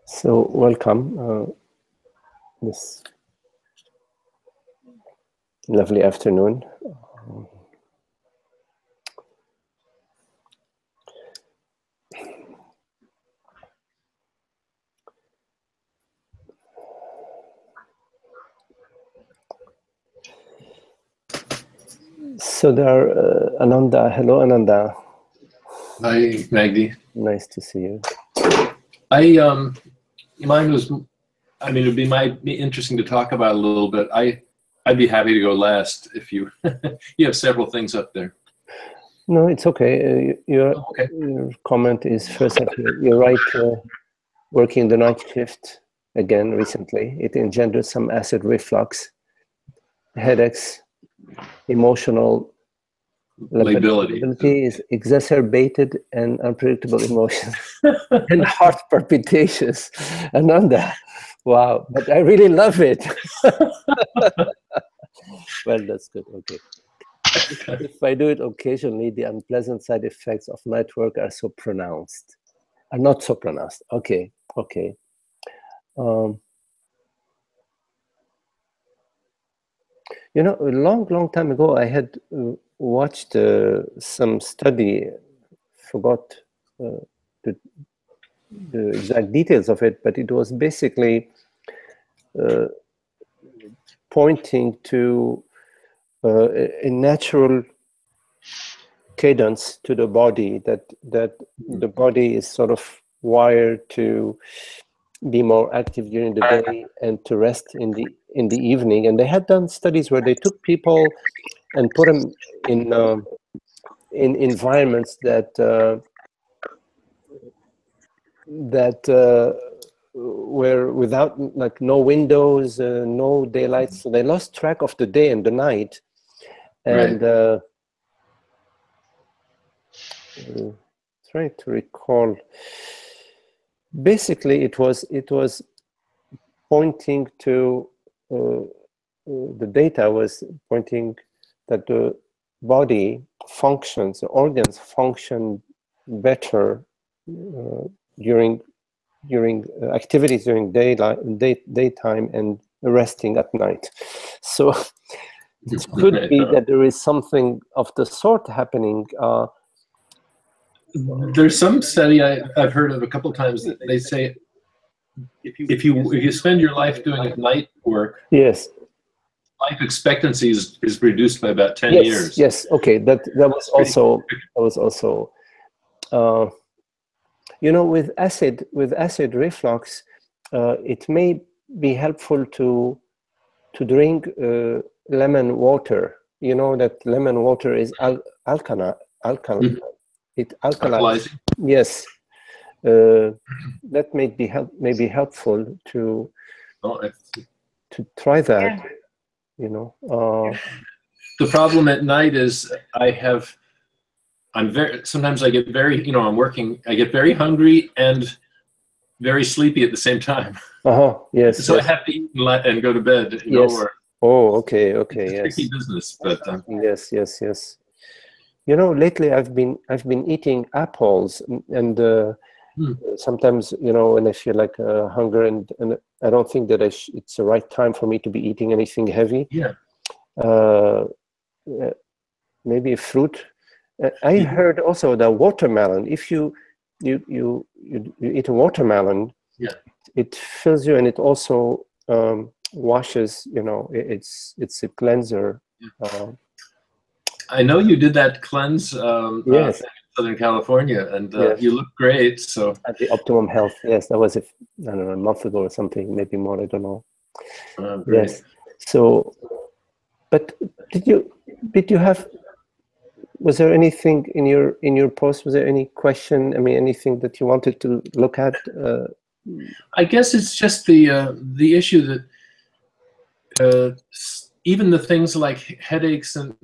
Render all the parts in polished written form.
So welcome this lovely afternoon. So there are Ananda. Hello, Ananda. Hi, Magdi. Nice to see you. Mine was, I mean, might be interesting to talk about a little bit. I'd be happy to go last if you, you have several things up there. No, it's okay. Your comment is first. You're right. Working the night shift again recently, it engendered some acid reflux, headaches, emotional lability is exacerbated and unpredictable emotions and heart palpitations. Ananda, wow, but I really love it. Well, that's good. Okay. If I do it occasionally, the unpleasant side effects of night work are not so pronounced. Okay, okay. You know, a long time ago, I had watched some study, forgot the exact details of it, but it was basically pointing to a natural cadence to the body, that the body is sort of wired to be more active during the day and to rest in the evening. And they had done studies where they took people and put them in environments that were without, like, no windows, no daylight, so they lost track of the day and the night. And trying to recall. Basically, it was pointing to the data was pointing that the body functions, the organs function better during activities during daytime and resting at night. So it could be that there is something of the sort happening. There's some study I've heard of a couple of times that they say if you spend your life doing night work, yes, life expectancy is reduced by about 10 years. Yes, okay, that was also you know, with acid reflux, it may be helpful to drink lemon water. You know that lemon water is alkaline. It alkalizes. Yes, that may be helpful to try that. You know, the problem at night is sometimes I get very, you know, I'm working, I get very hungry and very sleepy at the same time. Yes. So yes. I have to eat and go to bed. You know, oh, okay. It's yes. tricky business, but yes. You know, lately I've been eating apples, and sometimes, you know, when I feel like hunger, and I don't think that it's the right time for me to be eating anything heavy. Yeah. Maybe a fruit. I heard also the watermelon. If you eat a watermelon, yeah, it fills you, and it also washes. You know, it's a cleanser. Yeah. I know you did that cleanse yes. in Southern California, and yes. you look great. So at the Optimum Health, yes, that was I don't know, a month ago or something, maybe more. I don't know. Yes. So, but did you have? Was there anything in your post? Was there any question? I mean, anything that you wanted to look at? I guess it's just the issue that even the things like headaches and,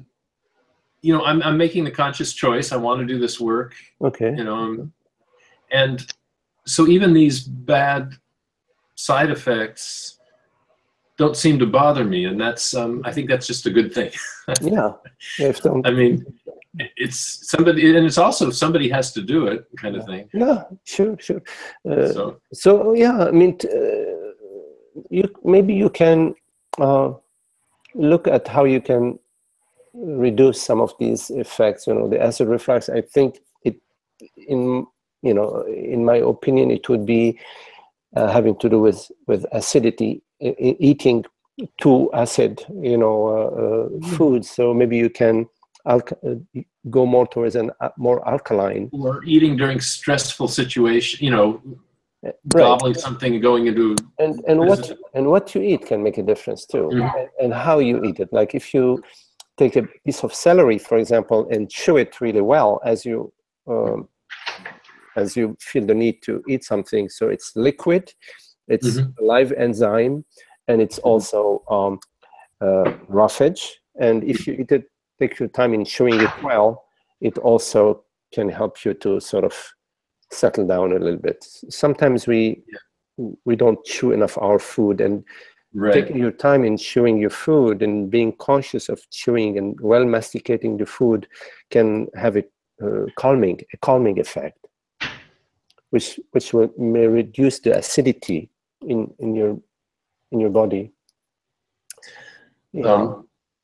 you know, I'm making the conscious choice. I want to do this work. Okay. You know, and so even these bad side effects don't seem to bother me, and that's I think that's just a good thing. Yeah. I mean, it's somebody, and it's also somebody has to do it, kind of thing. Yeah, sure. So yeah, I mean, maybe you can look at how you can reduce some of these effects. The acid reflux. I think in my opinion, it would be having to do with acidity, eating too acid, foods. So maybe you can go more towards more alkaline. Or eating during stressful situation, Right. gobbling something and going into and what you eat can make a difference too, and how you eat it. Like if you take a piece of celery, for example, and chew it really well as you feel the need to eat something. So it's liquid, it's live enzyme, and it's also roughage. And if you eat it, take your time in chewing it well, it also can help you to sort of settle down a little bit. Sometimes we don't chew enough our food, and taking your time in chewing your food and being conscious of chewing and well masticating the food can have a calming effect, which may reduce the acidity in your body.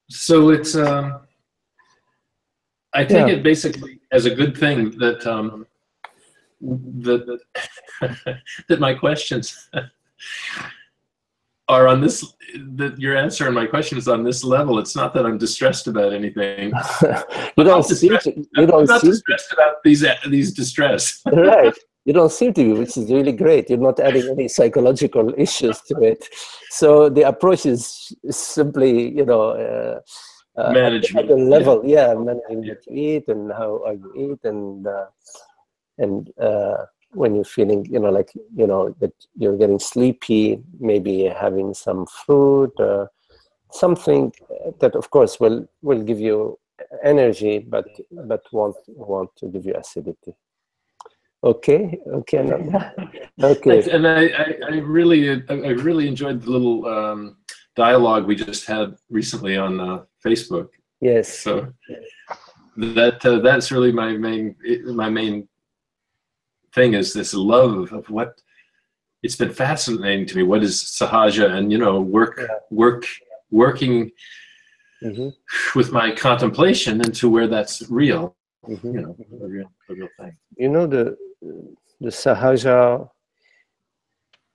So it's I take it basically as a good thing that that my questions are on this, that your answer and my question is on this level. It's not that I'm distressed about anything. You don't seem distressed about these distress. Right. You don't seem to be, which is really great. You're not adding any psychological issues to it. So the approach is simply, management at the level, managing what you eat and how you eat, and when you're feeling, that you're getting sleepy, maybe having some food, something that, of course, will give you energy, but won't to give you acidity. Okay. Okay. And I really enjoyed the little dialogue we just had recently on Facebook. Yes. So that's really my main thing, is this love of what, it's been fascinating to me. What is sahaja, and working with my contemplation into where that's real. The real thing. The sahaja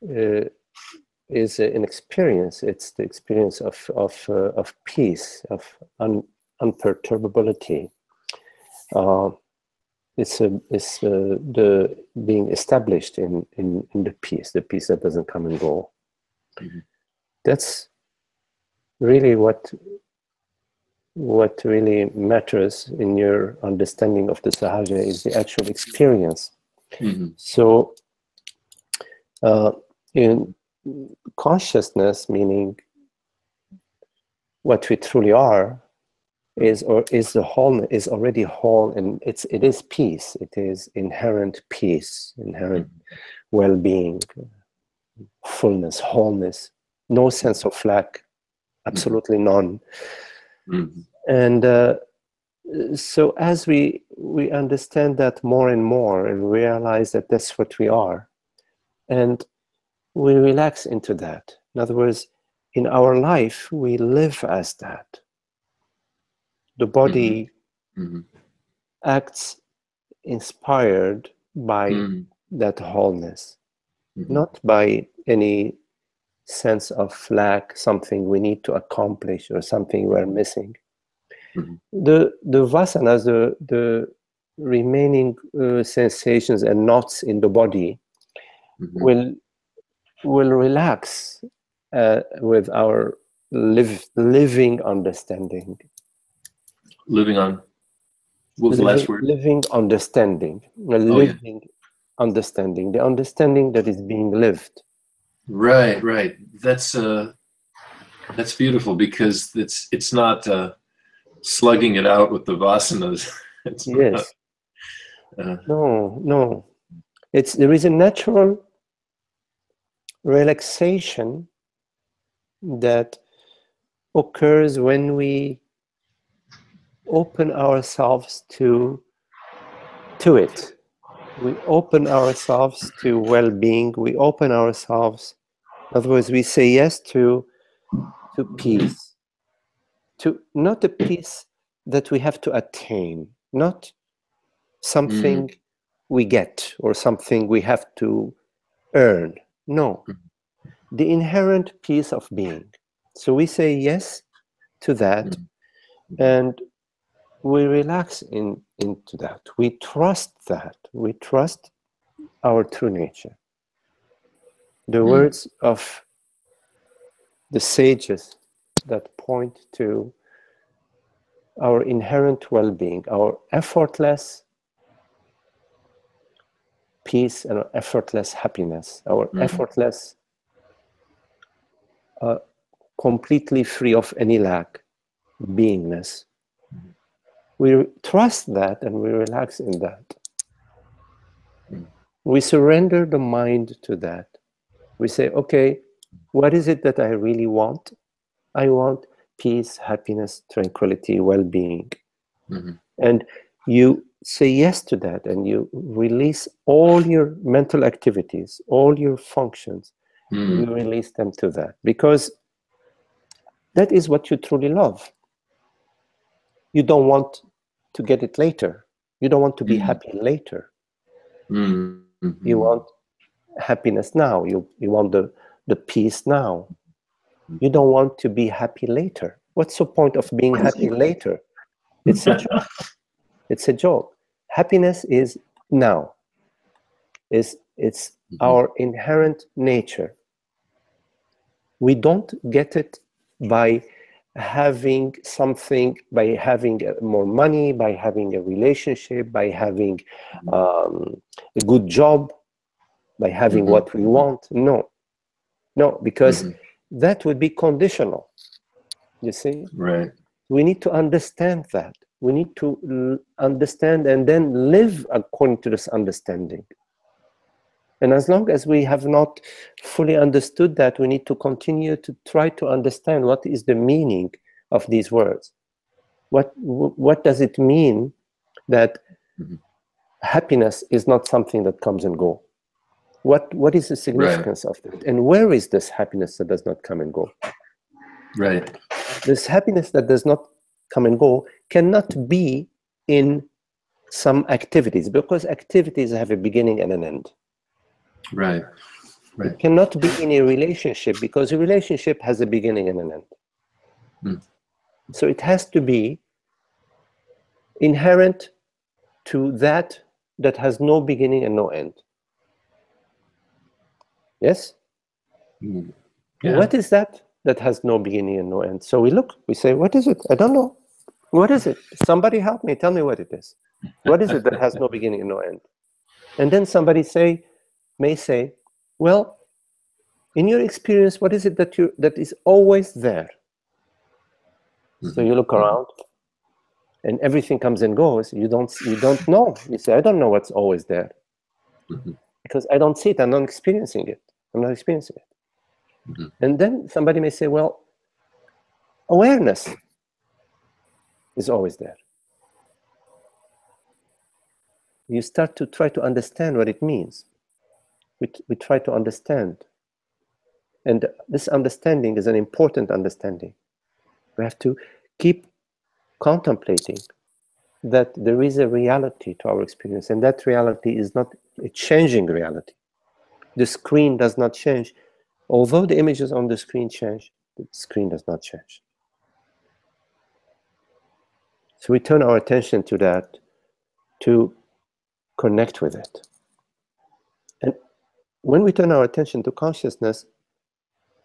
is an experience. It's the experience of peace, of unperturbability. It's the being established in the peace that doesn't come and go. That's really what really matters in your understanding of the sahaja, is the actual experience. So in consciousness, meaning what we truly are, is the whole, is already whole, and it is peace. It is inherent peace, inherent well-being, fullness, wholeness, no sense of lack, absolutely none. And so as we understand that more and more, and realize that that's what we are, and we relax into that. In other words, in our life, we live as that. The body acts inspired by that wholeness, not by any sense of lack, something we need to accomplish or something we're missing. The vasanas, the remaining sensations and knots in the body will relax with our living understanding. Living on. What was the last word? Living understanding. Understanding. The understanding that is being lived. Right. That's beautiful, because it's not slugging it out with the vasanas. Yes. No. There is a natural relaxation that occurs when we open ourselves to it. We open ourselves to well-being. We open ourselves, in other words, we say yes to peace, to not a peace that we have to attain, not something we get or something we have to earn. No, the inherent peace of being. So we say yes to that, and we relax into that. We trust that. We trust our true nature. The words of the sages that point to our inherent well-being, our effortless peace and our effortless happiness, our effortless, completely free of any lack, beingness. We trust that and we relax in that. We surrender the mind to that. We say, okay, what is it that I really want? I want peace, happiness, tranquility, well-being. And you say yes to that, and you release all your mental activities, all your functions. You release them to that, because that is what you truly love. You don't want to get it later. You don't want to be happy later. You want happiness now. You want the peace now. You don't want to be happy later. What's the point of being happy later? It's a joke. It's a joke. Happiness is now. It's our inherent nature. We don't get it by having something, by having more money, by having a relationship, by having a good job, by having what we want. No, because that would be conditional. You see? Right. We need to understand that. We need to understand and then live according to this understanding. And as long as we have not fully understood that, we need to continue to try to understand what is the meaning of these words. What does it mean that happiness is not something that comes and go? What is the significance of that? And where is this happiness that does not come and go? Right. This happiness that does not come and go cannot be in some activities, because activities have a beginning and an end. Right. It cannot be in a relationship, because a relationship has a beginning and an end. So it has to be inherent to that has no beginning and no end. Yes? Yeah. What is that has no beginning and no end? So we look, we say, what is it? I don't know. What is it? Somebody help me, tell me what it is. What is it that has no beginning and no end? And then somebody may say, well, in your experience, what is it that is always there? So you look around, and everything comes and goes. You don't know. You say, I don't know what's always there, because I don't see it. I'm not experiencing it. I'm not experiencing it. And then somebody may say, well, awareness is always there. You start to try to understand what it means. We try to understand. And this understanding is an important understanding. We have to keep contemplating that there is a reality to our experience, and that reality is not a changing reality. The screen does not change. Although the images on the screen change, the screen does not change. So we turn our attention to that, to connect with it. And when we turn our attention to consciousness,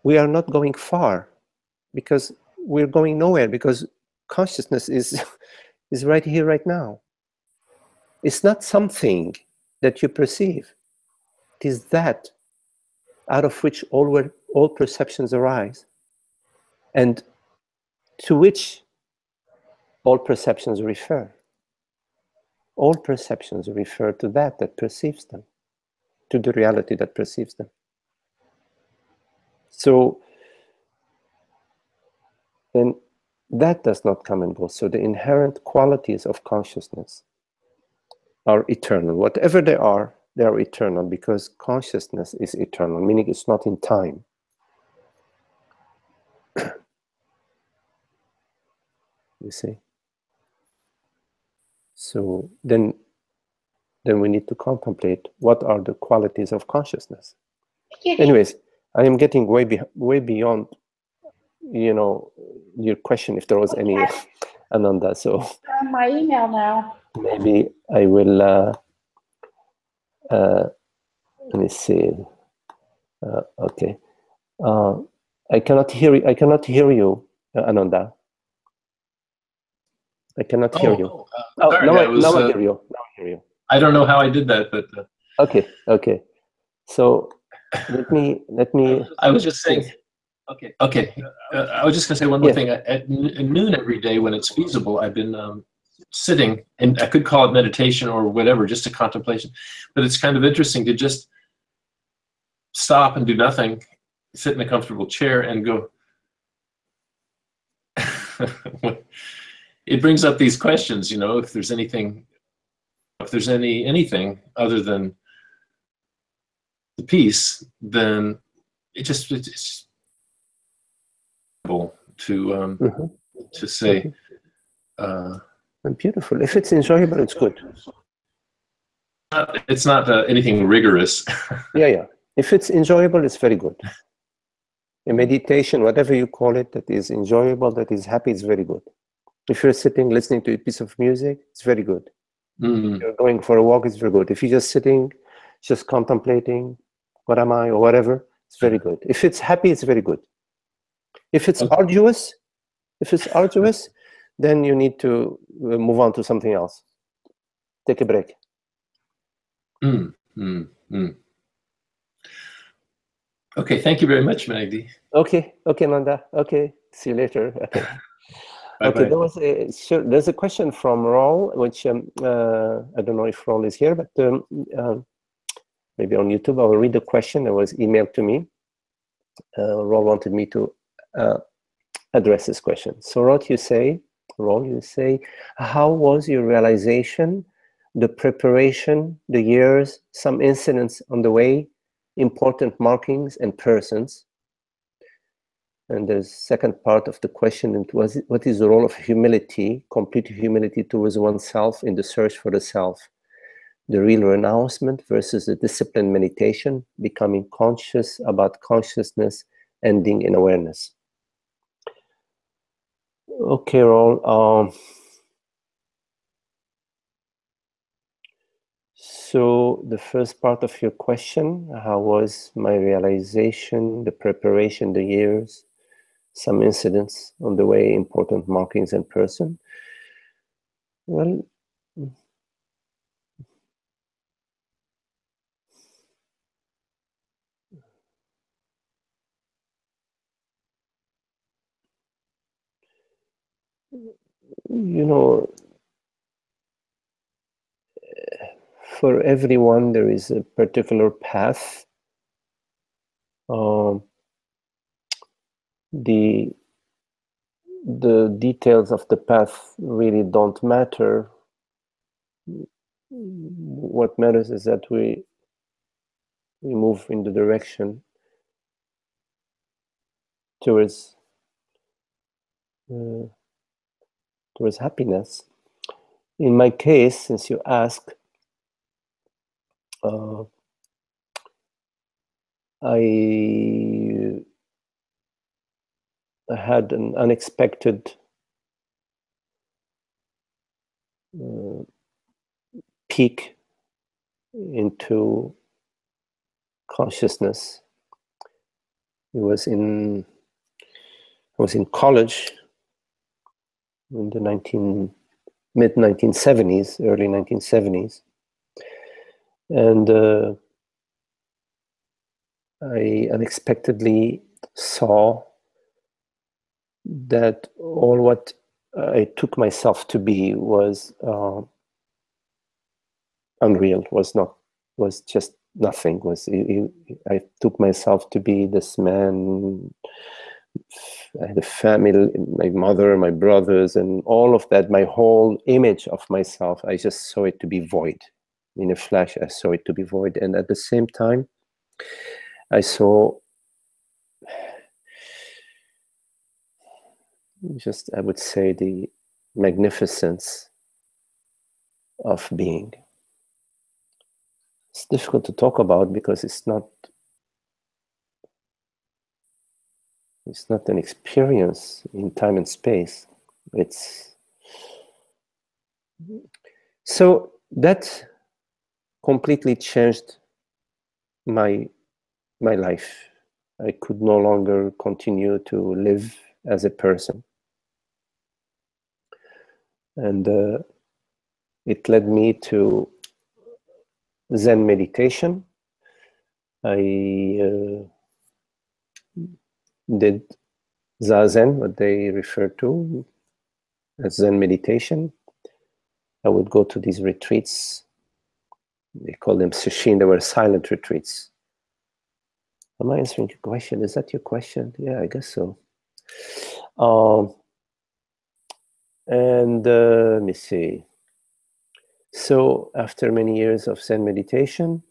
we are not going far, because we're going nowhere, because consciousness is right here, right now. It's not something that you perceive. It is that out of which all perceptions arise, and to which all perceptions refer. All perceptions refer to that perceives them, to the reality that perceives them. So, and that does not come and go. So the inherent qualities of consciousness are eternal. Whatever they are eternal, because consciousness is eternal, meaning it's not in time. You see? So then we need to contemplate what are the qualities of consciousness. Anyways, I am getting way beyond, you know, your question, if there was any, Ananda. So on my email now. maybe I will. Let me see. Okay. I cannot hear you. I cannot hear you, Ananda. I cannot hear you. Sorry, now I hear you. Now I hear you. I don't know how I did that, but Okay. So let me. I was just saying. Okay. I was just going to say one more thing. At noon every day, when it's feasible, I've been sitting, and I could call it meditation or whatever, just a contemplation. But it's kind of interesting to just stop and do nothing, sit in a comfortable chair, and go. It brings up these questions, you know, if there's anything other than the peace, then it's to say. Beautiful. If it's enjoyable, it's good. It's not anything rigorous. Yeah. If it's enjoyable, it's very good. A meditation, whatever you call it, that is enjoyable, that is happy, is very good. If you're sitting listening to a piece of music, it's very good. If you're going for a walk, it's very good. If you're just sitting, just contemplating, what am I, or whatever, it's very good. If it's happy, it's very good. If it's arduous, then you need to move on to something else. Take a break. Okay, thank you very much, Magdi. Okay, Nanda. Okay, see you later. Okay. Okay, there's a question from Raul, which I don't know if Raul is here, but maybe on YouTube. I will read the question that was emailed to me. Raul wanted me to address this question. So Raul, you say, how was your realization, the preparation, the years, some incidents on the way, important markings and persons? And the second part of the question, what is the role of humility, complete humility towards oneself in the search for the self? The real renouncement versus the disciplined meditation, becoming conscious about consciousness, ending in awareness. Okay, Raul. So the first part of your question, how was my realization, the preparation, the years, some incidents on the way, important markings and person? Well, you know, for everyone there is a particular path. The details of the path really don't matter. What matters is that we move in the direction towards happiness. In my case, since you asked, I had an unexpected peak into consciousness. I was in college in the mid-1970s, early 1970s, and I unexpectedly saw that all what I took myself to be was unreal, was just nothing. I took myself to be this man I had a family, my mother, my brothers, and all of that. My whole image of myself, I just saw it to be void. In a flash, I saw it to be void. And at the same time, I saw just, I would say, the magnificence of being. It's difficult to talk about because it's not an experience in time and space. It's so that completely changed my life. I could no longer continue to live as a person, and it led me to Zen meditation. I did Zazen, what they refer to as Zen meditation. I would go to these retreats. They call them sushin. They were silent retreats. Am I answering your question? Is that your question? Yeah, I guess so. And let me see. So after many years of Zen meditation,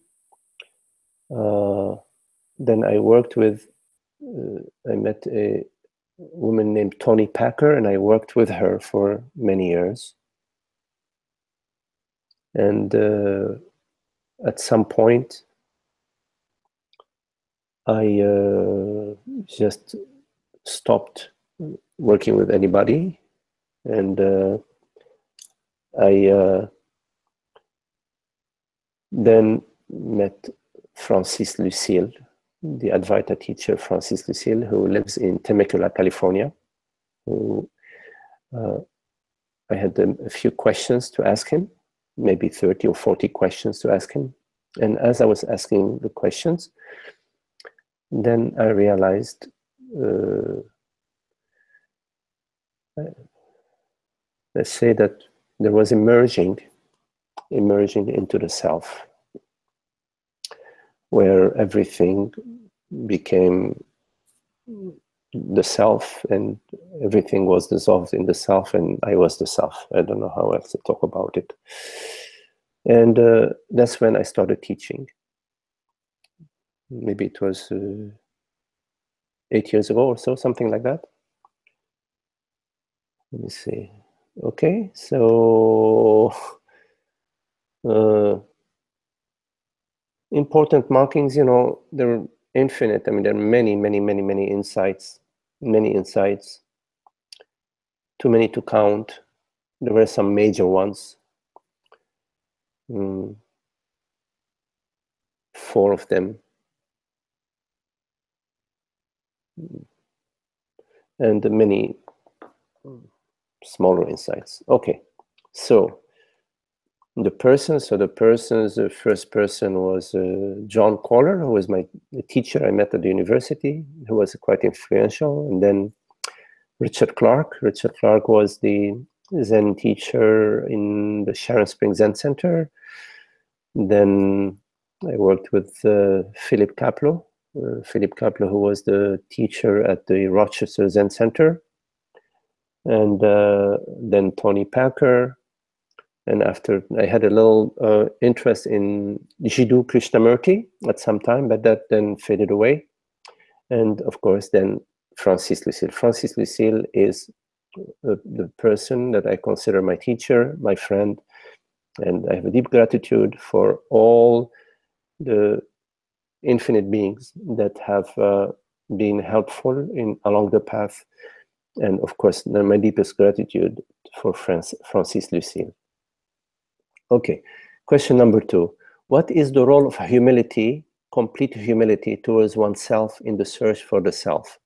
then I worked with, I met a woman named Toni Packer, and I worked with her for many years. And at some point, I just stopped working with anybody, and I then met Francis Lucille, the Advaita teacher Francis Lucille, who lives in Temecula, California. Who I had a few questions to ask him, maybe 30 or 40 questions to ask him. And as I was asking the questions, then I realized let's say that there was emerging into the self, where everything became the self, and everything was dissolved in the self, and I was the self. I don't know how else to talk about it. And that's when I started teaching. Maybe it was 8 years ago or so, something like that. Let me see. Okay, so important markings, they're infinite. I mean, there are many insights, too many to count. There were some major ones. 4 of them. And many smaller insights. Okay, so the first person was John Kohler, who was the teacher I met at the university, who was quite influential. And then Richard Clark. Richard Clark was the Zen teacher in the Sharon Springs Zen Center. Then I worked with Philip Kapleau. Philip Kapleau, who was the teacher at the Rochester Zen Center. And then Toni Packer. And after, I had a little interest in Jiddu Krishnamurti at some time, but that then faded away. And of course, then Francis Lucille. Francis Lucille is the person that I consider my teacher, my friend, and I have a deep gratitude for all the infinite beings that have been helpful along the path. And of course, my deepest gratitude for Francis Lucille. Okay, question number 2. What is the role of humility, complete humility towards oneself in the search for the self?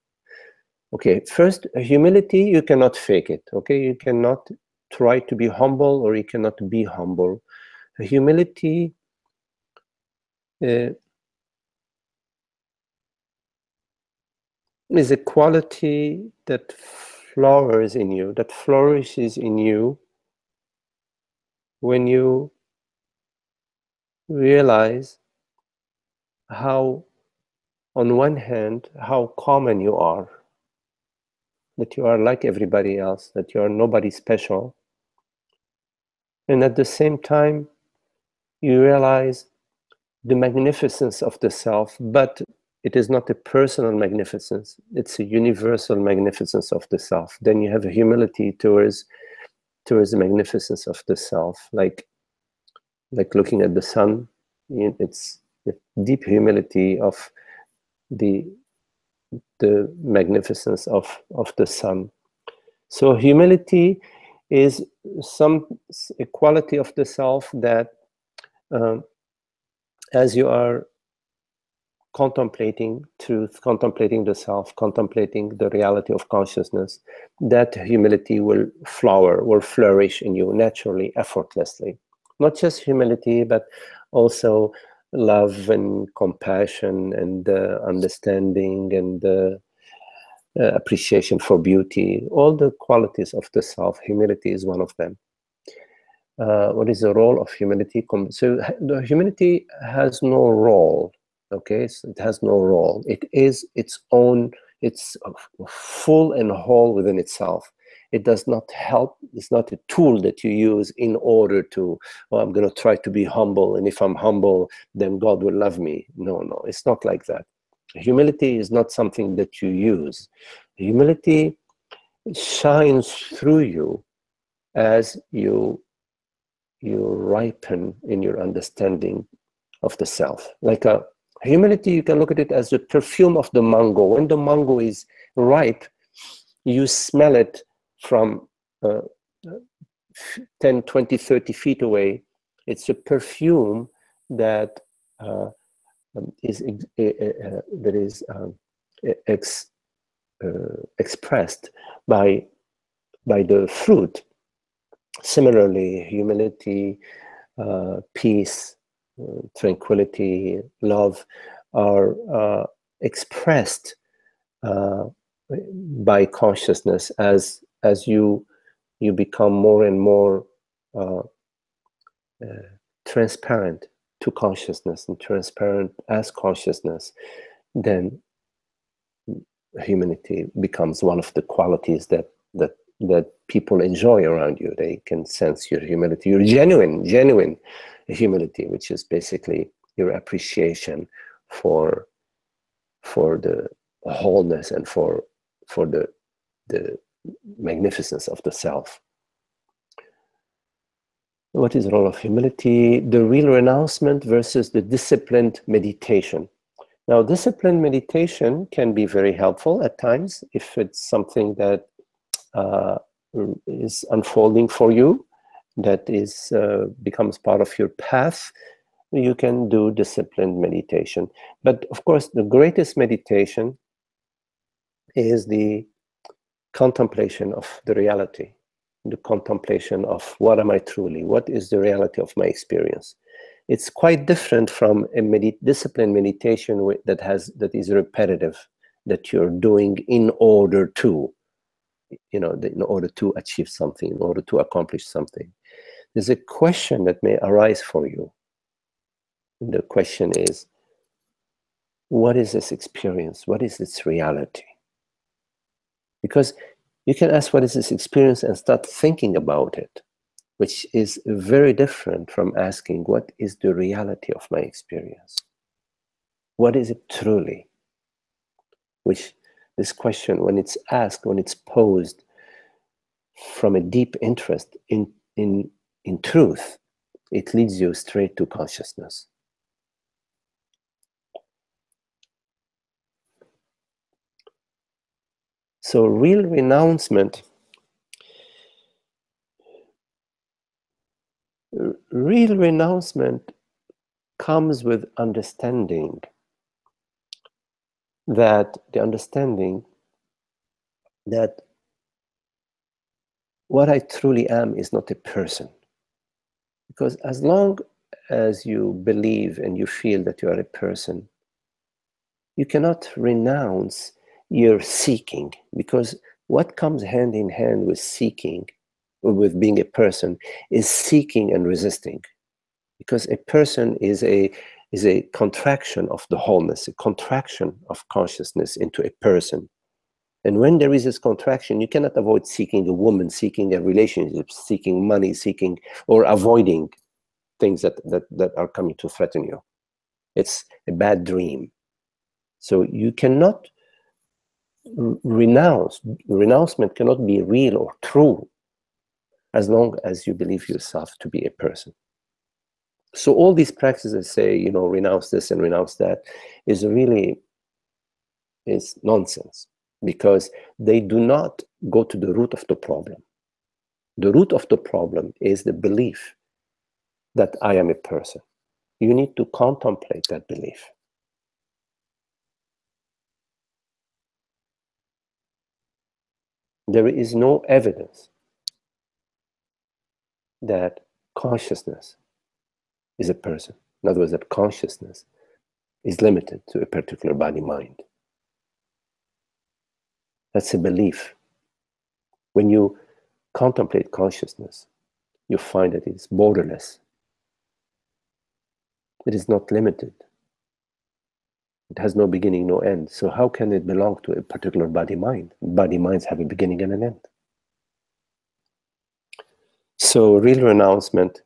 Okay, first, humility, you cannot fake it, okay? You cannot try to be humble, or you cannot be humble. Humility is a quality that flowers in you, that flourishes in you when you realize how, on one hand, how common you are. that you are like everybody else, that you are nobody special. And at the same time, you realize the magnificence of the self, but it is not a personal magnificence, it's a universal magnificence of the self. Then you have a humility towards the magnificence of the self, like looking at the sun. It's a deep humility of the magnificence of the sun. So humility is a quality of the self that as you are contemplating truth, contemplating the self, contemplating the reality of consciousness, that humility will flower, will flourish in you naturally, effortlessly. Not just humility, but also love and compassion and understanding and appreciation for beauty, all the qualities of the self. Humility is one of them. What is the role of humility? So the humility has no role. Okay, so it has no role. It is its own. It's full and whole within itself. It does not help. It's not a tool that you use in order to, oh, I'm going to try to be humble, and if I'm humble, then God will love me. No, no, it's not like that. Humility is not something that you use. Humility shines through you as you ripen in your understanding of the self. Like humility, you can look at it as the perfume of the mango. When the mango is ripe, you smell it from 10, 20, 30 feet away. It's a perfume that is expressed by the fruit. Similarly, humility, peace, tranquility, love are expressed by consciousness as you become more and more transparent to consciousness and transparent as consciousness. Then humility becomes one of the qualities that people enjoy around you. They can sense your humility, your genuine humility, which is basically your appreciation for the wholeness and for the magnificence of the self. What is the role of humility? The real renouncement versus the disciplined meditation. Now, disciplined meditation can be very helpful at times if it's something that is unfolding for you, that is becomes part of your path. You can do disciplined meditation. But of course, the greatest meditation is the contemplation of the reality, the contemplation of what am I truly, what is the reality of my experience. It's quite different from a disciplined meditation that is repetitive, that you're doing in order to, in order to achieve something, in order to accomplish something. There's a question that may arise for you. And the question is, what is this experience? What is its reality? Because you can ask, what is this experience, and start thinking about it, which is very different from asking, what is the reality of my experience? What is it truly? Which this question, when it's asked, when it's posed from a deep interest in truth, it leads you straight to consciousness. So real renouncement comes with understanding that what I truly am is not a person. Because as long as you believe and you feel that you are a person, you cannot renounce your seeking, because what comes hand in hand with seeking, or with being a person, is seeking and resisting. Because a person is a contraction of the wholeness, a contraction of consciousness into a person. And when there is this contraction, you cannot avoid seeking a woman, seeking a relationship, seeking money, seeking or avoiding things that are coming to threaten you. It's a bad dream. So you cannot renounce. Renouncement cannot be real or true as long as you believe yourself to be a person. So all these practices say, you know, renounce this and renounce that is nonsense, because they do not go to the root of the problem. The root of the problem is the belief that I am a person. You need to contemplate that belief. There is no evidence that consciousness is a person. In other words, that consciousness is limited to a particular body-mind. That's a belief. When you contemplate consciousness, you find that it's borderless. It is not limited. It has no beginning, no end. So how can it belong to a particular body-mind? Body-minds have a beginning and an end. So real renouncement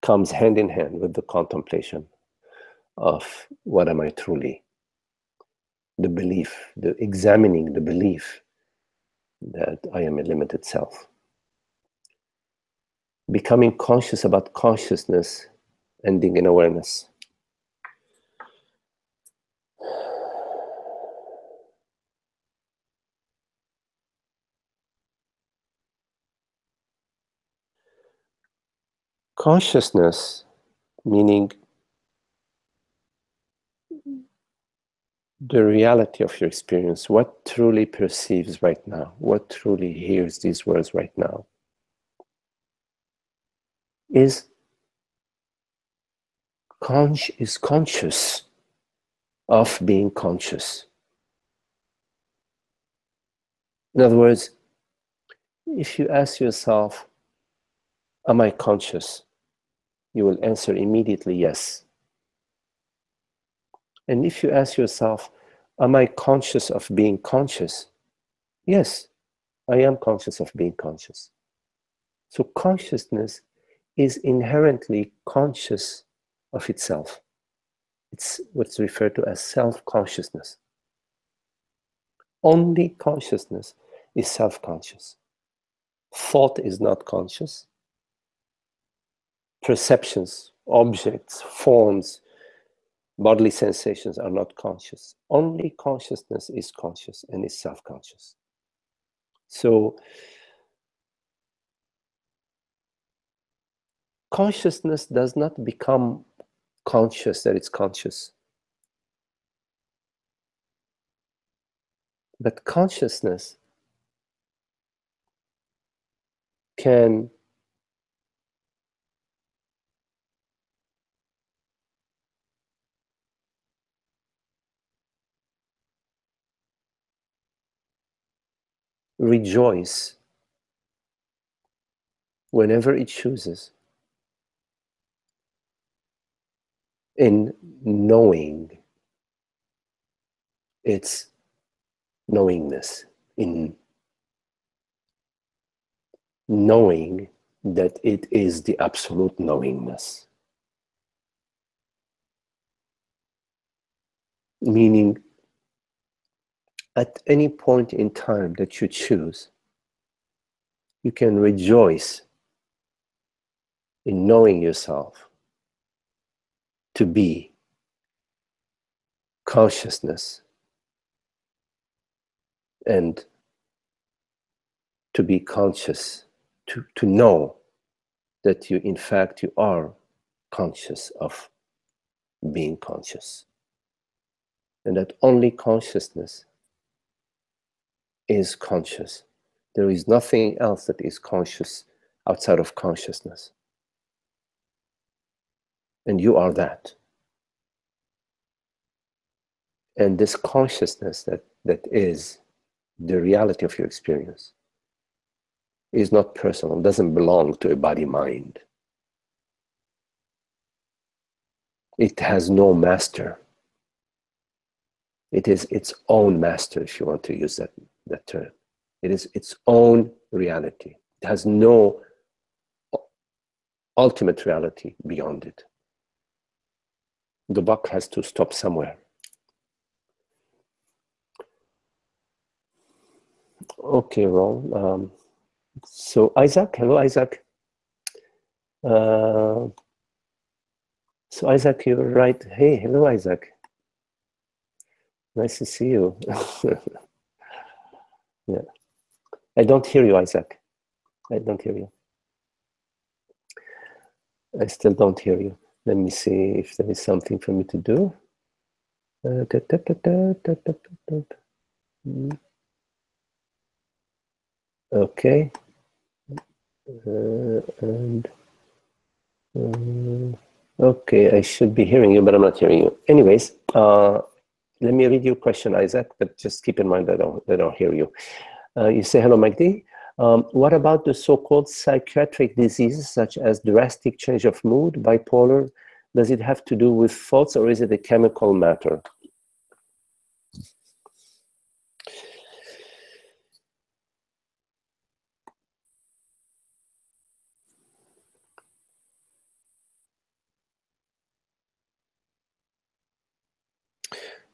comes hand in hand with the contemplation of what am I truly? The belief, the examining the belief that I am a limited self. Becoming conscious about consciousness, ending in awareness. Consciousness, meaning the reality of your experience, what truly perceives right now, what truly hears these words right now, is conscious of being conscious. In other words, if you ask yourself, am I conscious? You will answer immediately yes. And if you ask yourself, am I conscious of being conscious? Yes, I am conscious of being conscious. So consciousness is inherently conscious of itself. It's what's referred to as self-consciousness. Only consciousness is self-conscious. Thought is not conscious. Perceptions, objects, forms, bodily sensations are not conscious. Only consciousness is conscious and is self-conscious. So consciousness does not become conscious that it's conscious. But consciousness can rejoice whenever it chooses in knowing its knowingness, in knowing that it is the absolute knowingness. Meaning, at any point in time that you choose, you can rejoice in knowing yourself to be consciousness and to be conscious, to know that you, in fact, you are conscious of being conscious. And that only consciousness is conscious. There is nothing else that is conscious outside of consciousness. And you are that. And this consciousness that is the reality of your experience is not personal, doesn't belong to a body-mind. It has no master. It is its own master, if you want to use that term. It is its own reality. It has no ultimate reality beyond it. The buck has to stop somewhere. Okay, Ron. So Isaac, hello Isaac. So Isaac, you're right. Hey, hello Isaac. Nice to see you. Yeah. I don't hear you, Isaac. I don't hear you. I still don't hear you. Let me see if there is something for me to do. Okay. Okay, I should be hearing you, but I'm not hearing you. Anyways, let me read your question, Isaac, but just keep in mind that I don't hear you. You say, hello, Magdi. What about the so-called psychiatric diseases such as drastic change of mood, bipolar? Does it have to do with thoughts or is it a chemical matter?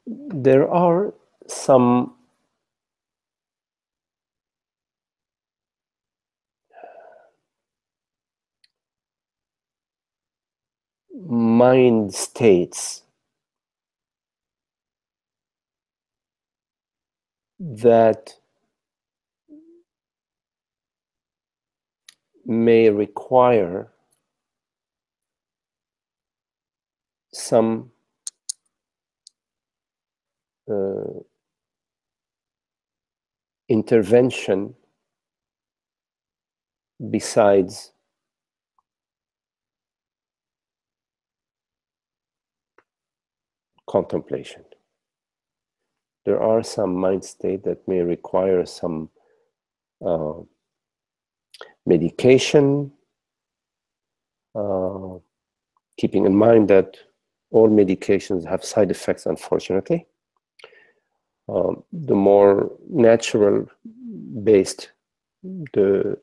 There are some mind states that may require some intervention besides contemplation. There are some mind states that may require some medication, keeping in mind that all medications have side effects, unfortunately. The more natural based the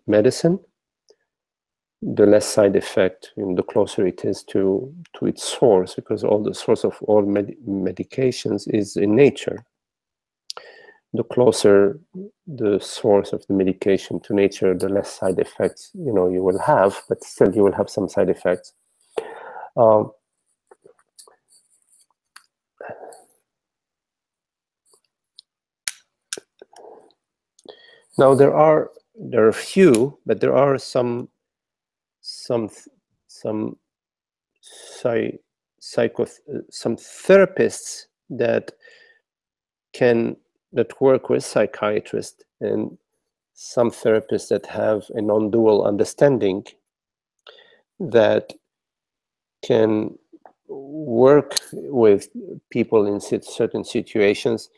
medicine, the less side effect, and the closer it is to its source, because all the source of all medications is in nature. The closer the source of the medication to nature, the less side effects you will have, but still you will have some side effects. Now there are few, but there are some therapists that work with psychiatrists, and some therapists that have a non-dual understanding that can work with people in certain situations,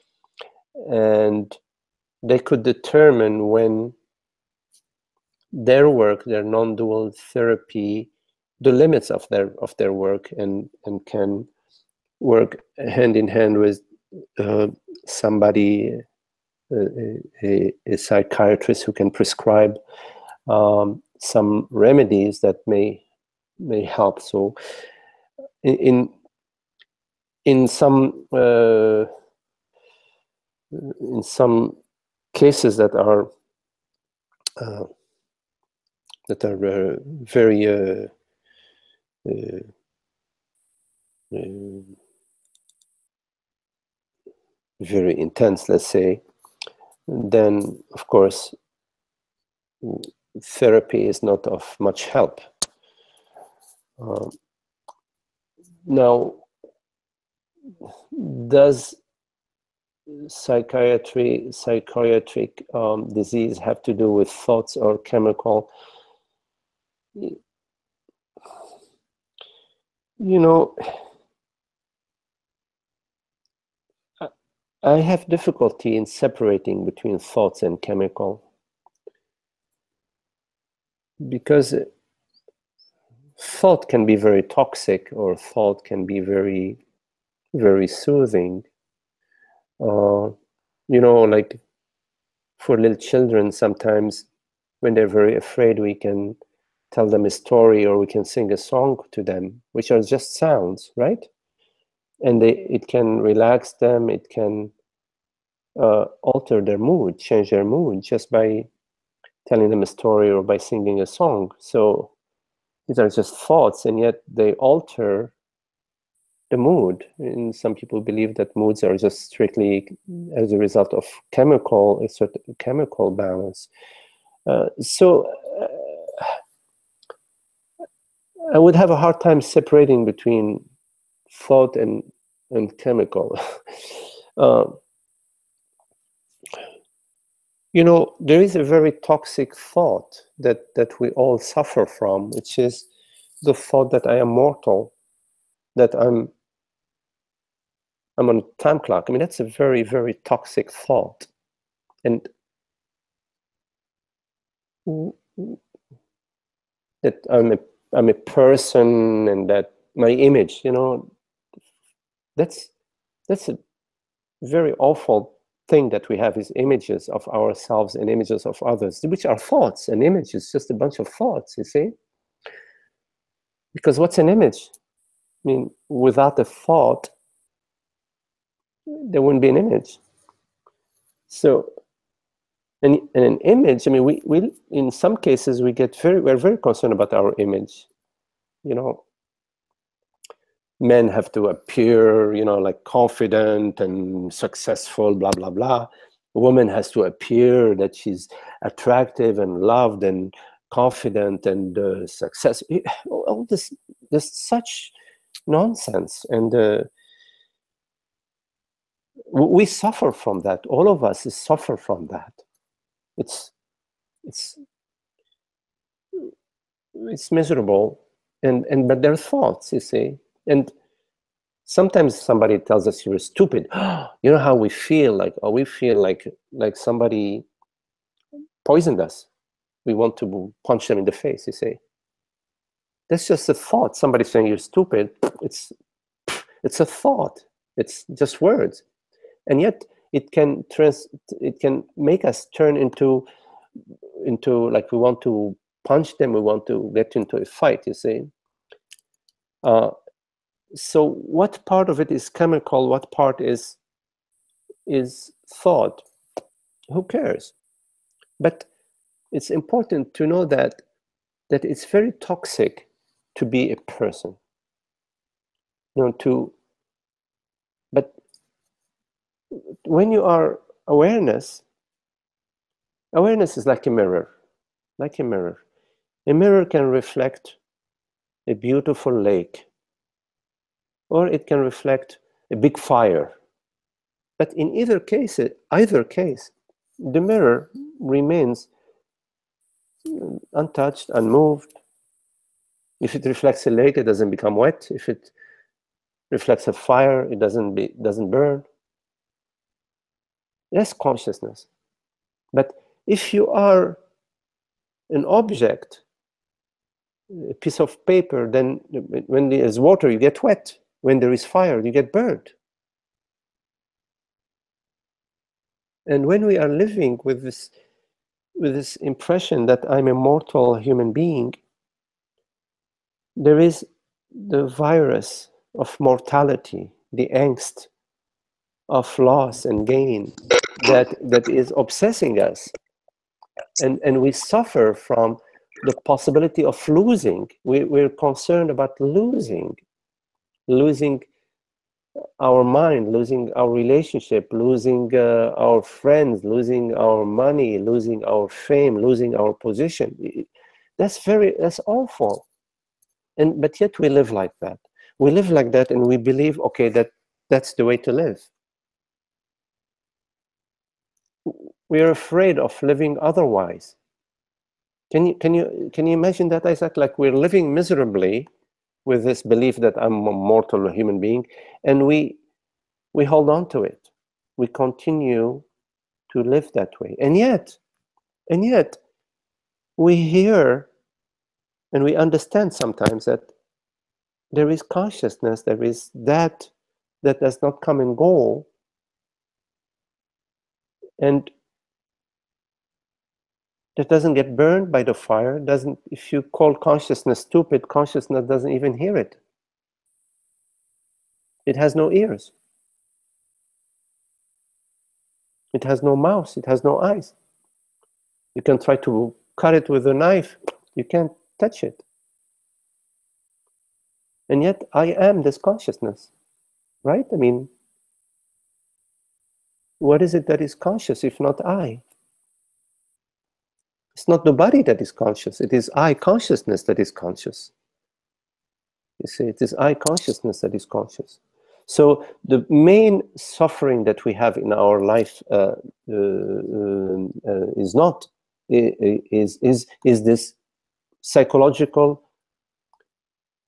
and they could determine when their work, their non-dual therapy, the limits of their work, and can work hand in hand with somebody, a psychiatrist who can prescribe some remedies that may help. So in some cases that are very very intense, let's say, then of course therapy is not of much help. Now, does psychiatric disease have to do with thoughts or chemical? I have difficulty in separating between thoughts and chemical, because thought can be very toxic, or thought can be very very soothing. You know, like for little children, sometimes when they're very afraid, we can tell them a story or we can sing a song to them, which are just sounds, right? And it can relax them, it can alter their mood, change their mood just by telling them a story or by singing a song. So these are just thoughts, and yet they alter the mood. And some people believe that moods are just strictly as a result of a certain chemical balance. So I would have a hard time separating between thought and chemical. You know, there is a very toxic thought that we all suffer from, which is the thought that I am mortal, that I'm on a time clock. I mean, that's a very, very toxic thought. And that I'm a person, and that my image, you know, that's a very awful thing that we have, is images of ourselves and images of others, which are thoughts. An image is just a bunch of thoughts, you see? Because what's an image? I mean, without a thought, there wouldn't be an image. So, and an image, I mean, we in some cases we're very concerned about our image. You know, men have to appear, you know, like confident and successful, blah blah blah. A woman has to appear that she's attractive and loved and confident and successful. All this, there's such nonsense, and we suffer from that. All of us suffer from that. It's miserable, and but they're thoughts, you see. And sometimes somebody tells us you're stupid. You know how we feel like, we feel like somebody poisoned us. We want to punch them in the face, you see. That's just a thought. Somebody saying you're stupid, it's a thought. It's just words. And yet it can make us turn into like we want to punch them, we want to get into a fight, you see. So what part of it is chemical, what part is thought? Who cares? But it's important to know that it's very toxic to be a person. You know, but when you are awareness is like a mirror. Like a mirror. A mirror can reflect a beautiful lake, or it can reflect a big fire. But in either case, the mirror remains untouched, unmoved. If it reflects a lake, it doesn't become wet. If it reflects a fire, it doesn't burn. That's consciousness. But if you are an object, a piece of paper, then when there is water, you get wet. When there is fire, you get burnt. And when we are living with this impression that I'm a mortal human being, there is the virus of mortality, the angst of loss and gain that is obsessing us. And we suffer from the possibility of losing. We're concerned about losing our mind, losing our relationship, losing our friends, losing our money, losing our fame, losing our position. That's awful. But yet we live like that. We live like that, and we believe, okay, that's the way to live. We are afraid of living otherwise. Can you imagine that, Isaac? Like, we're living miserably with this belief that I'm a mortal human being, and we hold on to it. We continue to live that way. And yet we hear and we understand sometimes that there is consciousness, there is that that does not come and go, and that doesn't get burned by the fire, doesn't, if you call consciousness stupid, consciousness doesn't even hear it. It has no ears. It has no mouth. It has no eyes. You can try to cut it with a knife. You can't touch it. And yet I am this consciousness, right? I mean, what is it that is conscious if not I? It's not the body that is conscious. It is I consciousness that is conscious. You see, it is I consciousness that is conscious. So the main suffering that we have in our life is not is this psychological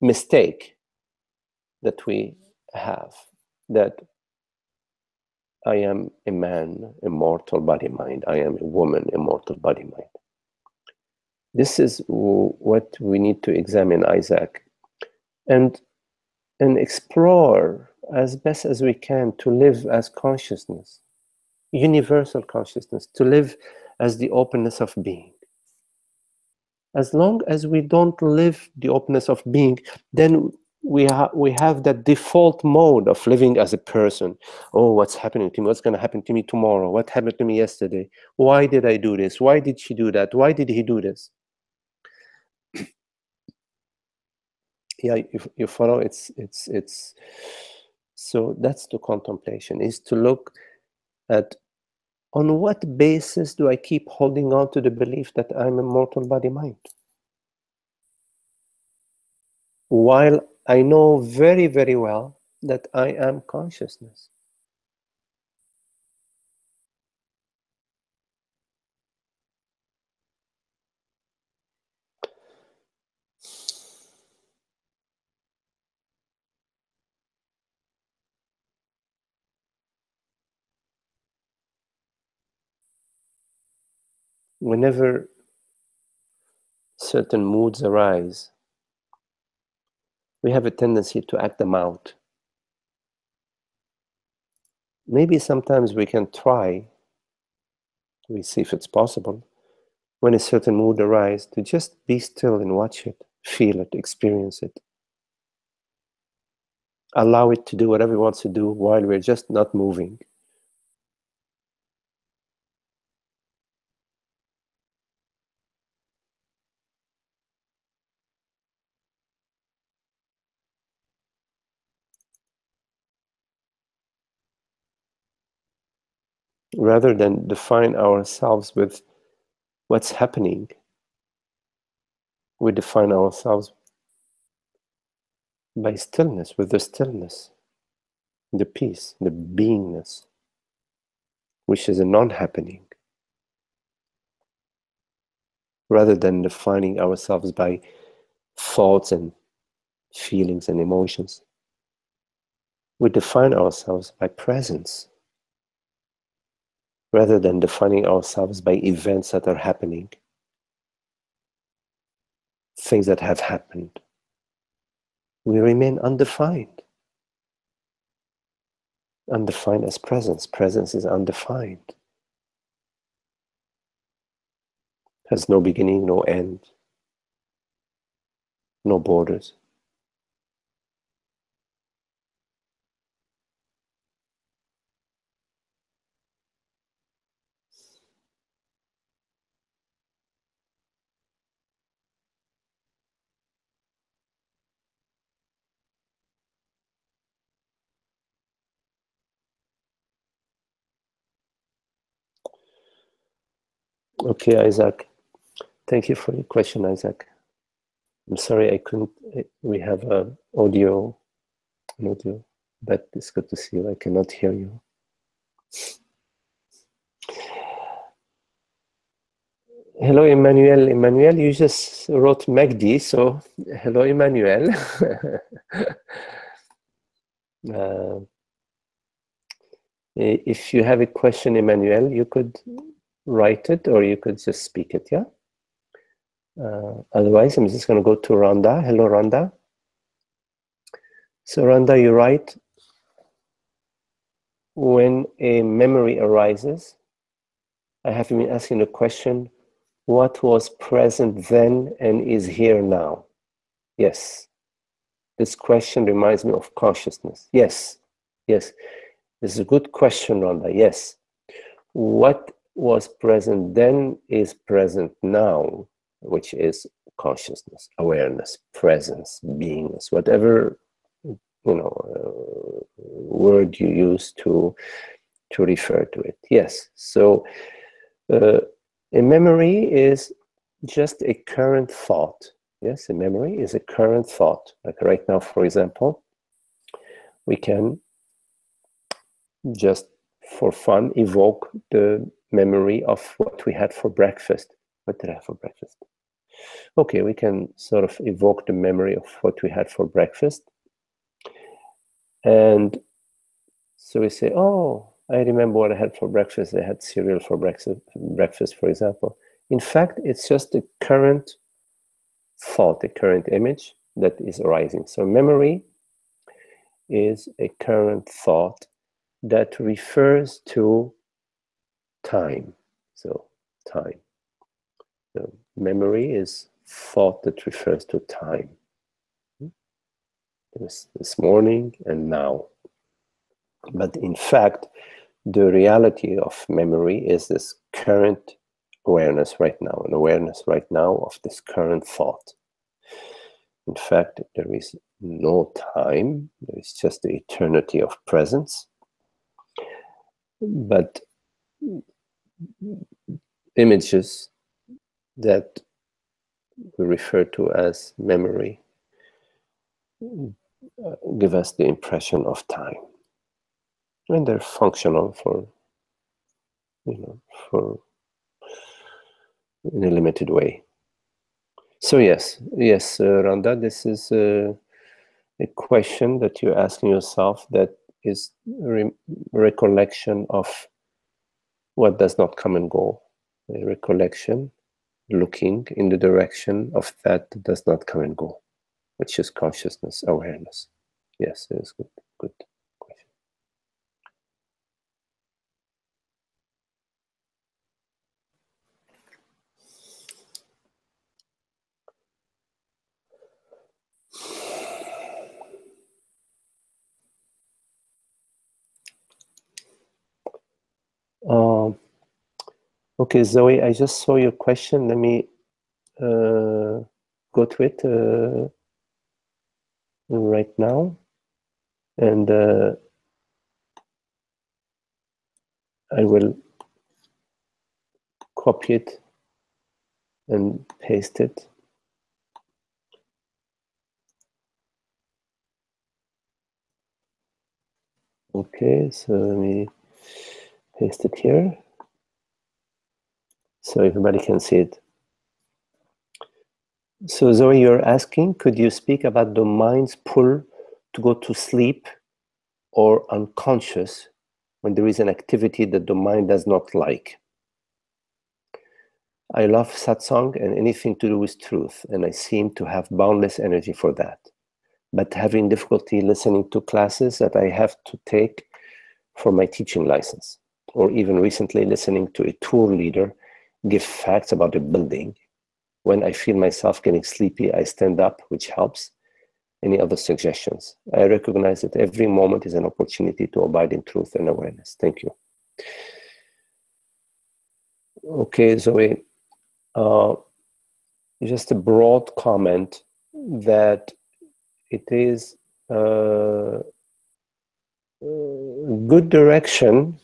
mistake that we have, that I am a man, immortal body mind. I am a woman, immortal body mind. This is what we need to examine, Isaac, and explore as best as we can to live as consciousness, universal consciousness, to live as the openness of being. As long as we don't live the openness of being, then we have that default mode of living as a person. Oh, what's happening to me? What's going to happen to me tomorrow? What happened to me yesterday? Why did I do this? Why did she do that? Why did he do this? Yeah, you follow. It's so that's the contemplation, is to look at on what basis do I keep holding on to the belief that I'm a mortal body mind, while I know very, very well that I am consciousness. Whenever certain moods arise, we have a tendency to act them out. Maybe sometimes we can try, we see if it's possible, when a certain mood arises, to just be still and watch it, feel it, experience it. Allow it to do whatever it wants to do while we're just not moving. Rather than define ourselves with what's happening, we define ourselves by stillness, with the stillness, the peace, the beingness, which is a non-happening. Rather than defining ourselves by thoughts and feelings and emotions, we define ourselves by presence. Rather than defining ourselves by events that are happening, things that have happened, we remain undefined. Undefined as presence. Presence is undefined. Has no beginning, no end, no borders. Okay, Isaac. Thank you for your question, Isaac. I'm sorry I couldn't. We have an audio, but it's good to see you. I cannot hear you. Hello, Emmanuel. Emmanuel, you just wrote Magdi, so hello, Emmanuel. If you have a question, Emmanuel, you could write it or you could just speak it, yeah? Otherwise, I'm just going to go to Rhonda. Hello, Rhonda. So, Rhonda, you write when a memory arises, I have been asking the question, what was present then and is here now? Yes. This question reminds me of consciousness. Yes. Yes. This is a good question, Rhonda. Yes. What was present then is present now, which is consciousness, awareness, presence, beingness, whatever word you use to refer to it. Yes. So a memory is just a current thought. Yes, a memory is a current thought. Like right now, for example, we can just for fun evoke the memory of what we had for breakfast. What did I have for breakfast? Okay, we can sort of evoke the memory of what we had for breakfast. And so we say, oh, I remember what I had for breakfast. I had cereal for breakfast, for example. In fact, it's just a current thought, a current image that is arising. So memory is a current thought that refers to time. So time. So memory is thought that refers to time. This morning and now. But in fact, the reality of memory is this current awareness right now, an awareness right now of this current thought. In fact, there is no time, there is just the eternity of presence. But images that we refer to as memory give us the impression of time. And they're functional for, in a limited way. So yes, Rhonda, this is a question that you're asking yourself that is recollection of what does not come and go. A recollection looking in the direction of that does not come and go, which is consciousness, awareness. Yes, it is good question. Okay, Zoe, I just saw your question. Let me go to it right now. And I will copy it and paste it. Okay, so let me paste it here so everybody can see it. So Zoe, you're asking, could you speak about the mind's pull to go to sleep or unconscious when there is an activity that the mind does not like? I love satsang and anything to do with truth, and I seem to have boundless energy for that. But having difficulty listening to classes that I have to take for my teaching license, or even recently listening to a tour leader give facts about a building. When I feel myself getting sleepy, I stand up, which helps. Any other suggestions? I recognize that every moment is an opportunity to abide in truth and awareness. Thank you. Okay, Zoe, just a broad comment that it is a good direction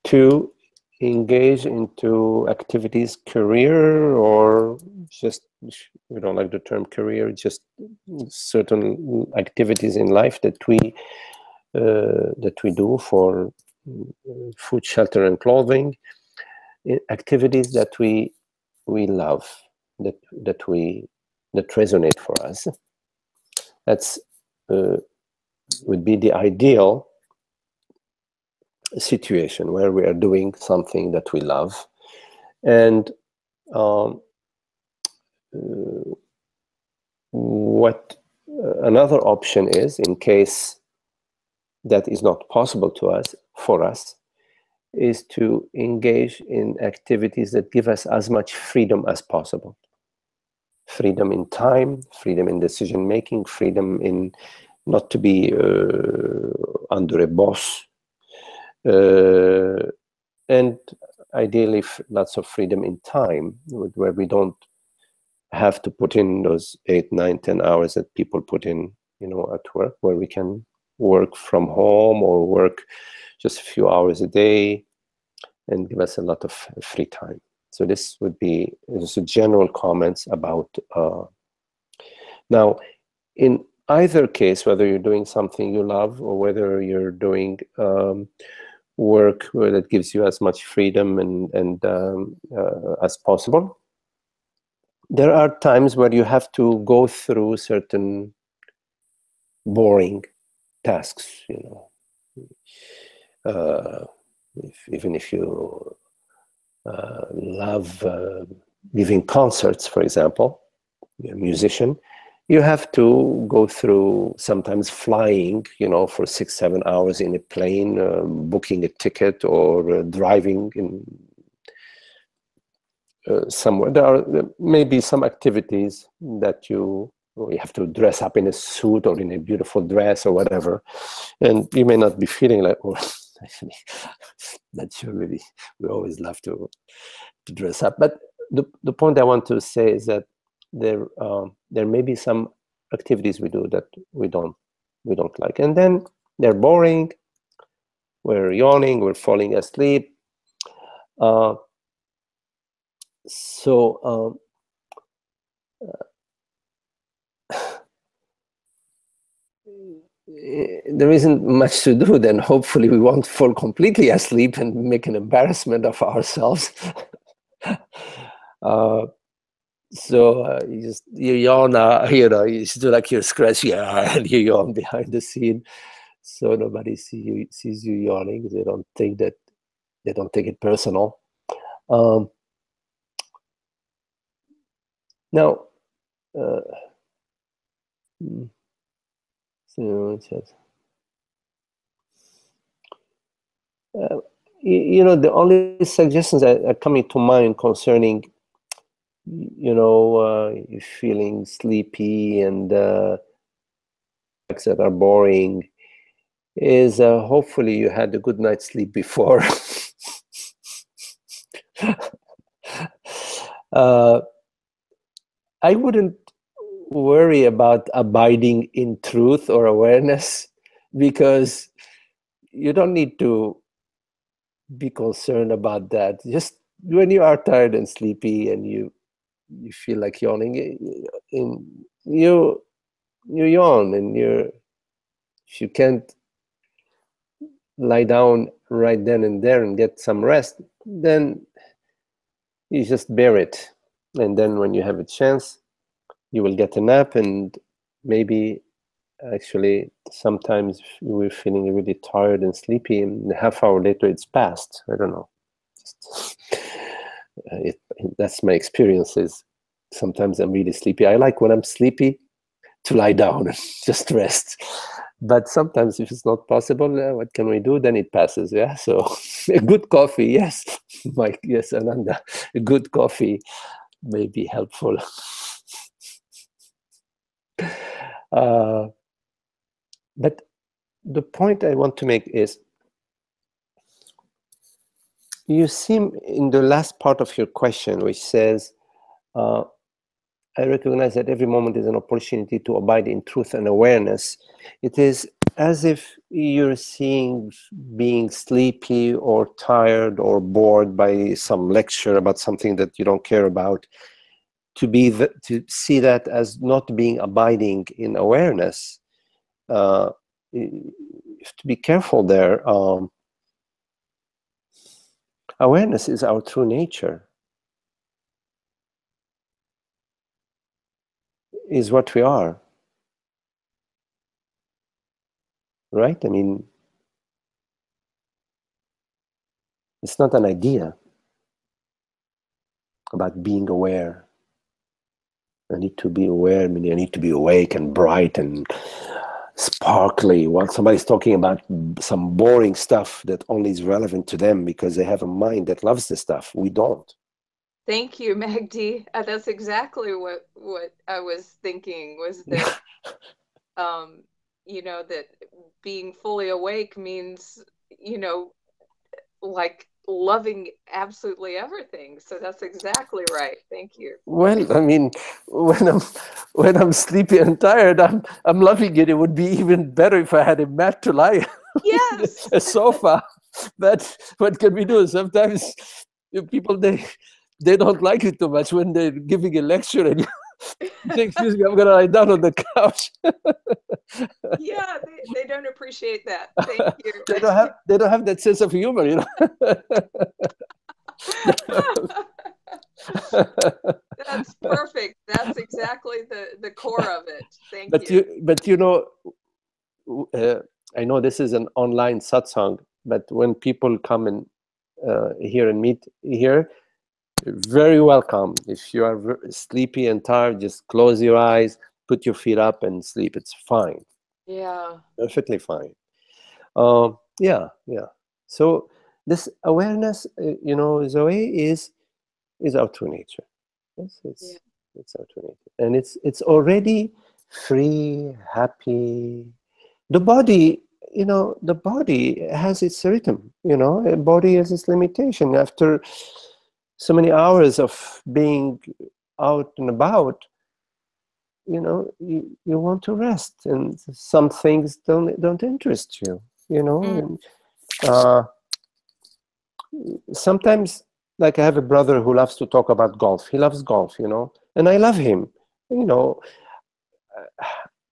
to engage into activities, career, or just, we don't like the term career, just certain activities in life that we do for food, shelter, and clothing, activities that we love, that resonate for us. That's would be the ideal situation where we are doing something that we love. And what another option is, in case that is not possible to us, for us is to engage in activities that give us as much freedom as possible. Freedom in time, freedom in decision making, freedom in not to be under a boss, and ideally lots of freedom in time, where we don't have to put in those 8, 9, 10 hours that people put in, at work, where we can work from home or work just a few hours a day and give us a lot of free time. So this would be just a general comments about. Now, in either case, whether you're doing something you love or whether you're doing work where that gives you as much freedom and as possible, there are times where you have to go through certain boring tasks, even if you love giving concerts, for example, you're a musician, you have to go through sometimes flying, for 6, 7 hours in a plane, booking a ticket, or driving in somewhere. There may be some activities that you have to dress up in a suit or in a beautiful dress or whatever, and you may not be feeling like, oh, actually, that's really, we always love to dress up. But the point I want to say is that there may be some activities we do that we don't like, and then they're boring. We're yawning. We're falling asleep. So there isn't much to do. Then hopefully we won't fall completely asleep and make an embarrassment of ourselves. So you yawn, you just do like you're scratching your eye and you yawn behind the scene, so nobody sees you yawning. They don't take it personal. Now, the only suggestions that are coming to mind concerning, you're feeling sleepy and that are boring, is hopefully you had a good night's sleep before. I wouldn't worry about abiding in truth or awareness, because you don't need to be concerned about that. Just when you are tired and sleepy and you feel like yawning, you yawn, and if you can't lie down right then and there and get some rest, then you just bear it. And then when you have a chance, you will get a nap, and maybe actually sometimes we're feeling really tired and sleepy, and a half hour later it's past. I don't know. That's my experiences. Sometimes I'm really sleepy. I like when I'm sleepy to lie down and just rest. But sometimes if it's not possible, what can we do? Then it passes. Yeah. So a good coffee, yes, Mike, yes, Ananda, a good coffee may be helpful. But the point I want to make is, you seem in the last part of your question, which says, I recognize that every moment is an opportunity to abide in truth and awareness. It is as if you're seeing being sleepy or tired or bored by some lecture about something that you don't care about, to see that as not being abiding in awareness. You have to be careful there. Awareness is our true nature, is what we are, right? I mean, it's not an idea about being aware. I need to be aware, I mean, I need to be awake and bright and sparkly, while somebody's talking about some boring stuff that only is relevant to them because they have a mind that loves this stuff. We don't. Thank you, Magdi. That's exactly what I was thinking, was that you know, that being fully awake means, you know, like loving absolutely everything. So that's exactly right. Thank you. Well, I mean, when I'm sleepy and tired, I'm loving it. It would be even better if I had a mat to lie on, Yes. a sofa. But what can we do? Sometimes people they don't like it too much when they're giving a lecture and you say, "Excuse me, I'm gonna lie down on the couch." Yeah, they don't appreciate that. Thank you. They don't have that sense of humor, you know. That's perfect. That's exactly the core of it. Thank you. But you know, I know this is an online satsang, but when people come and here and meet here, you're very welcome. If you are sleepy and tired, just close your eyes, put your feet up, and sleep. It's fine. Yeah. Perfectly fine. Yeah. So this awareness, you know, Zoe, is our true nature. Yes, it's our true nature, and it's already free, happy. The body, you know, the body has its rhythm. You know, a body has its limitation. After so many hours of being out and about, you know, you want to rest, and some things don't interest you. You know, and sometimes, like, I have a brother who loves to talk about golf. He loves golf, you know, and I love him. You know,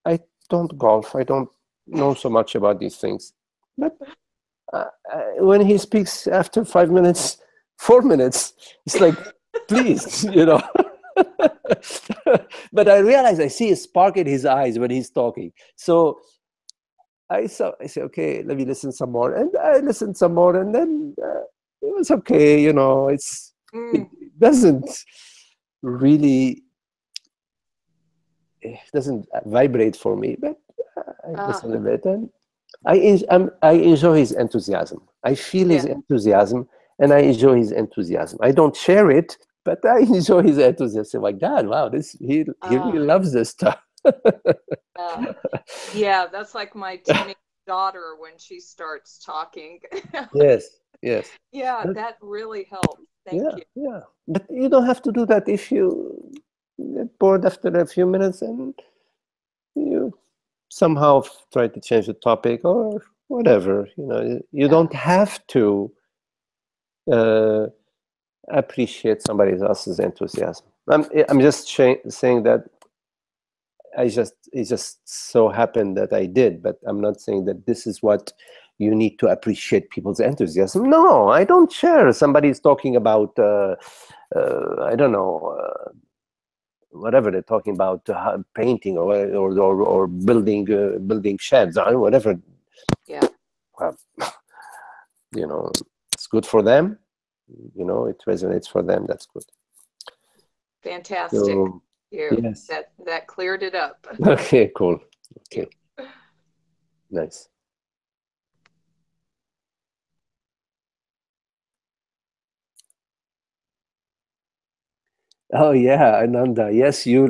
I don't golf. I don't know so much about these things. But when he speaks after 5 minutes, 4 minutes, it's like, please, you know. But I realize I see a spark in his eyes when he's talking. So I say, okay, let me listen some more. And I listened some more, and then it was okay, you know. It doesn't really, it doesn't vibrate for me, but I listen a bit, and I enjoy his enthusiasm. I feel his enthusiasm, and I enjoy his enthusiasm. I don't share it, but I enjoy his enthusiasm. My God, wow, he really loves this stuff. Yeah, that's like my teenage daughter when she starts talking. Yes. Yeah, that really helps. Thank you. Yeah. But you don't have to do that if you get bored after a few minutes and you somehow try to change the topic or whatever. You know, you don't have to appreciate somebody else's enthusiasm. I'm just saying that it just so happened that I did, but I'm not saying that this is what you need to appreciate people's enthusiasm. No, I don't share. Somebody's talking about I don't know, whatever they're talking about, painting or building sheds or whatever. Yeah. You know, it's good for them. You know, it resonates for them. That's good. Fantastic. So, yes. That cleared it up. Okay, cool. Okay. Nice. Oh yeah, Ananda. Yes, you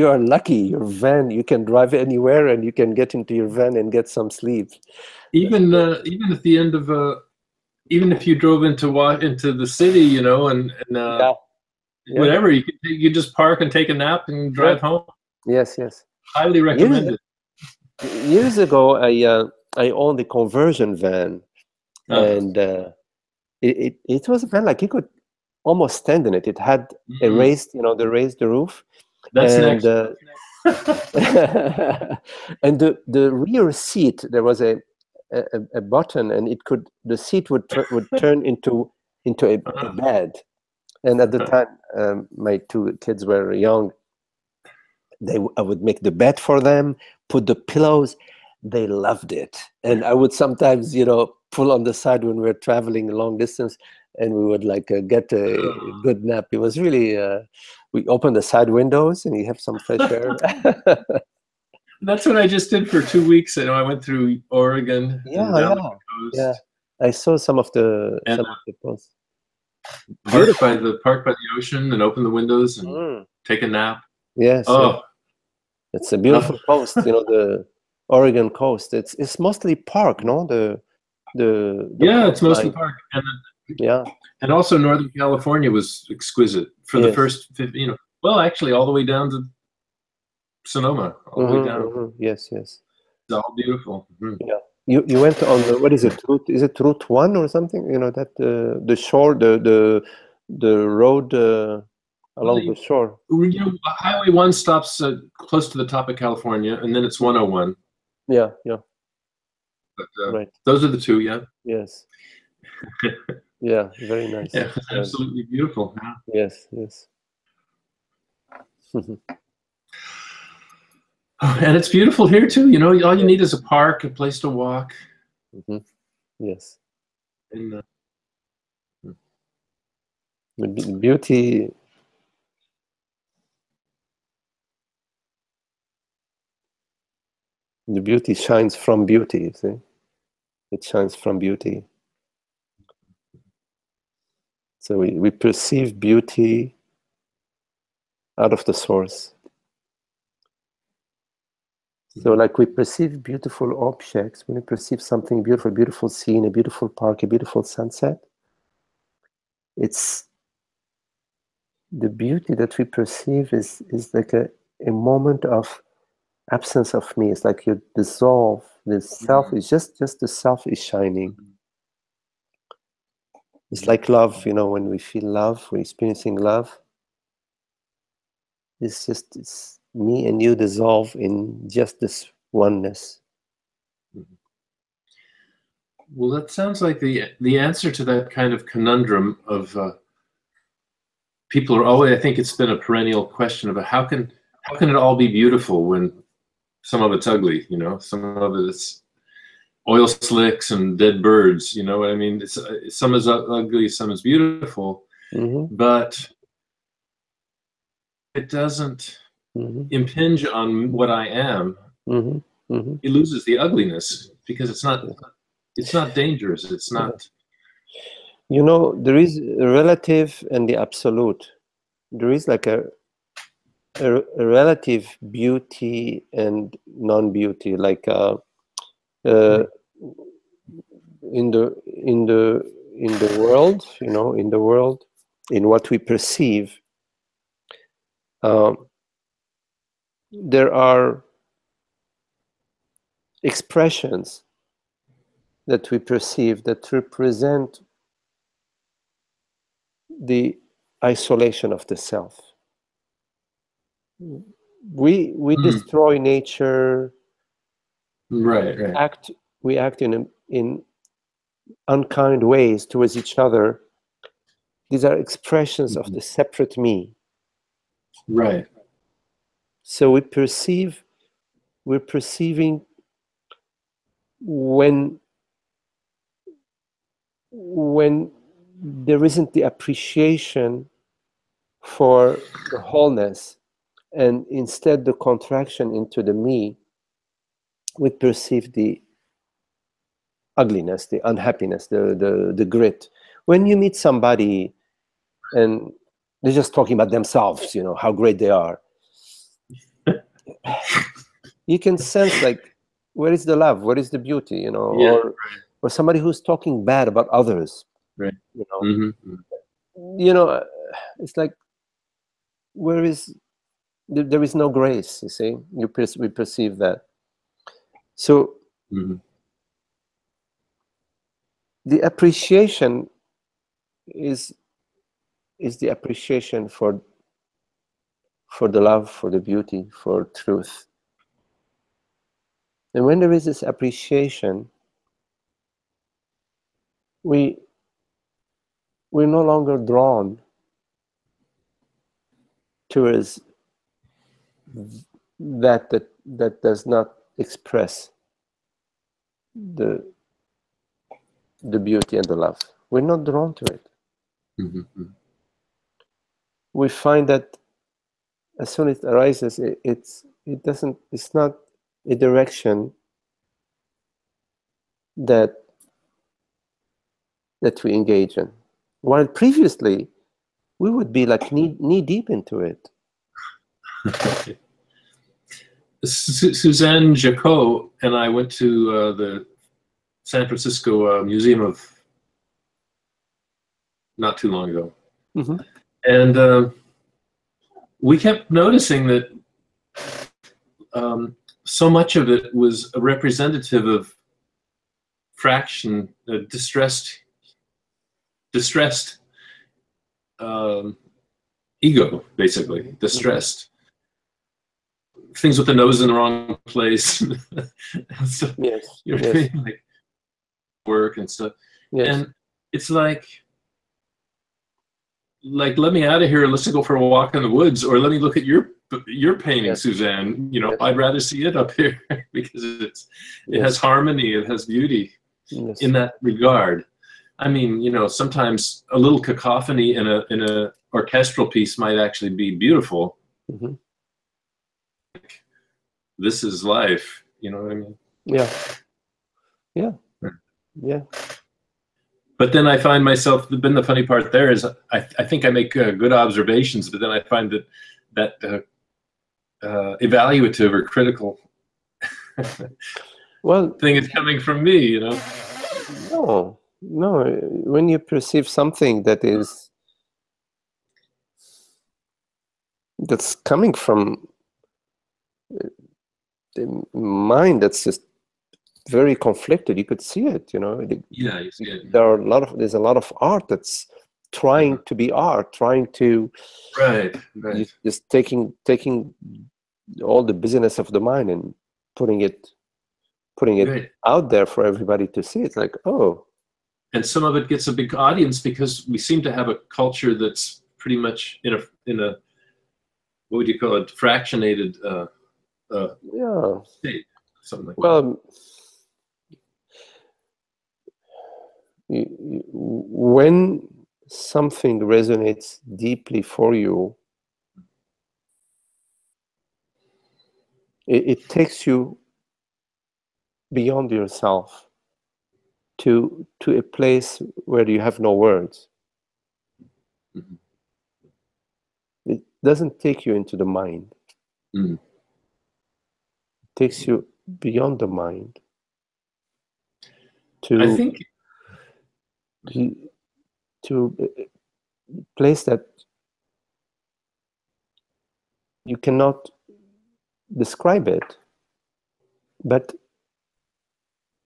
are lucky. Your van, you can drive anywhere, and you can get into your van and get some sleep. Even at the end of even if you drove into the city, you know, and whatever, you just park and take a nap and drive home. Yes. Highly recommended. Years ago, I owned a conversion van, and it was a van like you could almost stand in it. It had a raised, you know, the roof. That's and next. and the rear seat, there was a button, and the seat would turn into a bed. And at the time, my two kids were young. I would make the bed for them, put the pillows. They loved it, and I would sometimes, you know, pull on the side when we were traveling a long distance, and we would like get a good nap. It was really. We open the side windows, and you have some fresh air. That's what I just did for 2 weeks. I know I went through Oregon and down the coast. Yeah. I saw some of the And posts. park by the ocean and open the windows and take a nap. Yes. Oh, it's a beautiful coast. You know, the Oregon coast. It's mostly park, no? The yeah, it's mostly park. And yeah. And also Northern California was exquisite for the first, well, actually all the way down to Sonoma, all the way down. Yes. It's all beautiful. Yeah. You went on what is it? Is it Route 1 or something? You know that the shore, the road along the shore. You know, Highway 1 stops close to the top of California, and then it's 101. Yeah. But, right. Those are the two. Yeah. Yes. Yeah. Very nice. Yeah, it's absolutely beautiful. Yeah. Yes. And it's beautiful here too. You know, all you need is a park, a place to walk. Yes. And, the beauty. The beauty shines from beauty. You see, it shines from beauty. So we perceive beauty out of the source. So like we perceive beautiful objects, when we perceive something beautiful, beautiful scene, a beautiful park, a beautiful sunset, it's the beauty that we perceive is like a moment of absence of me. It's like you dissolve. The self is just the self is shining. It's like love, you know, when we feel love, we're experiencing love. It's me and you dissolve in just this oneness. Well, that sounds like the answer to that kind of conundrum of people are always. I think it's been a perennial question about how can it all be beautiful when some of it's ugly. You know, some of it's oil slicks and dead birds. You know what I mean? Some is ugly, some is beautiful, but it doesn't impinge on what I am. It loses the ugliness because it's not dangerous. It's not. You know, there is a relative and the absolute. There is like a relative beauty and non-beauty, like in the world, you know, in the world, in what we perceive, there are expressions that we perceive that represent the isolation of the self. We destroy nature. Right. We act in unkind ways towards each other. These are expressions of the separate me. Right. So we're perceiving when there isn't the appreciation for the wholeness, and instead the contraction into the me, we perceive the ugliness, the unhappiness, the grit. When you meet somebody and they're just talking about themselves, you know, how great they are, you can sense like, where is the love? Where is the beauty? You know, or somebody who's talking bad about others. Right. You know, you know, it's like, where is there is no grace? You see, we perceive that. So the appreciation is the appreciation for the love, for the beauty, for truth. And when there is this appreciation, we're no longer drawn towards that does not express the beauty and the love. We're not drawn to it. We find that as soon as it arises, it's not a direction that we engage in, while previously we would be like knee deep into it. Suzanne Jacot and I went to the San Francisco Museum of not too long ago. Mm-hmm. And we kept noticing that so much of it was a representative of fraction, distressed ego, basically, distressed. Things with the nose in the wrong place. So, Yes. you know, Yes. like work and stuff. Yes. And it's like let me out of here. Let's go for a walk in the woods, or let me look at your painting, Yes. Suzanne. You know, Yes. I'd rather see it up here because it Yes. has harmony, it has beauty Yes. in that regard. I mean, you know, sometimes a little cacophony in a orchestral piece might actually be beautiful. Mm-hmm. This is life. You know what I mean? Yeah. Yeah. Yeah. But then I find myself, then the funny part there is I think I make good observations, but then I find that evaluative or critical Well, thing is coming from me, you know? no. When you perceive something that's coming from the mind, that's just very conflicted. You could see it, you know. Yeah, you see it. There's a lot of art that's trying to be art, trying to Right. just taking all the business of the mind and putting it Right. out there for everybody to see. It's like, oh. And some of it gets a big audience because we seem to have a culture that's pretty much in a what would you call it, fractionated Yeah. state, something like that. Well, when something resonates deeply for you, it takes you beyond yourself to a place where you have no words. Mhm. It doesn't take you into the mind. Mhm. It takes you beyond the mind I think to a place that you cannot describe it, but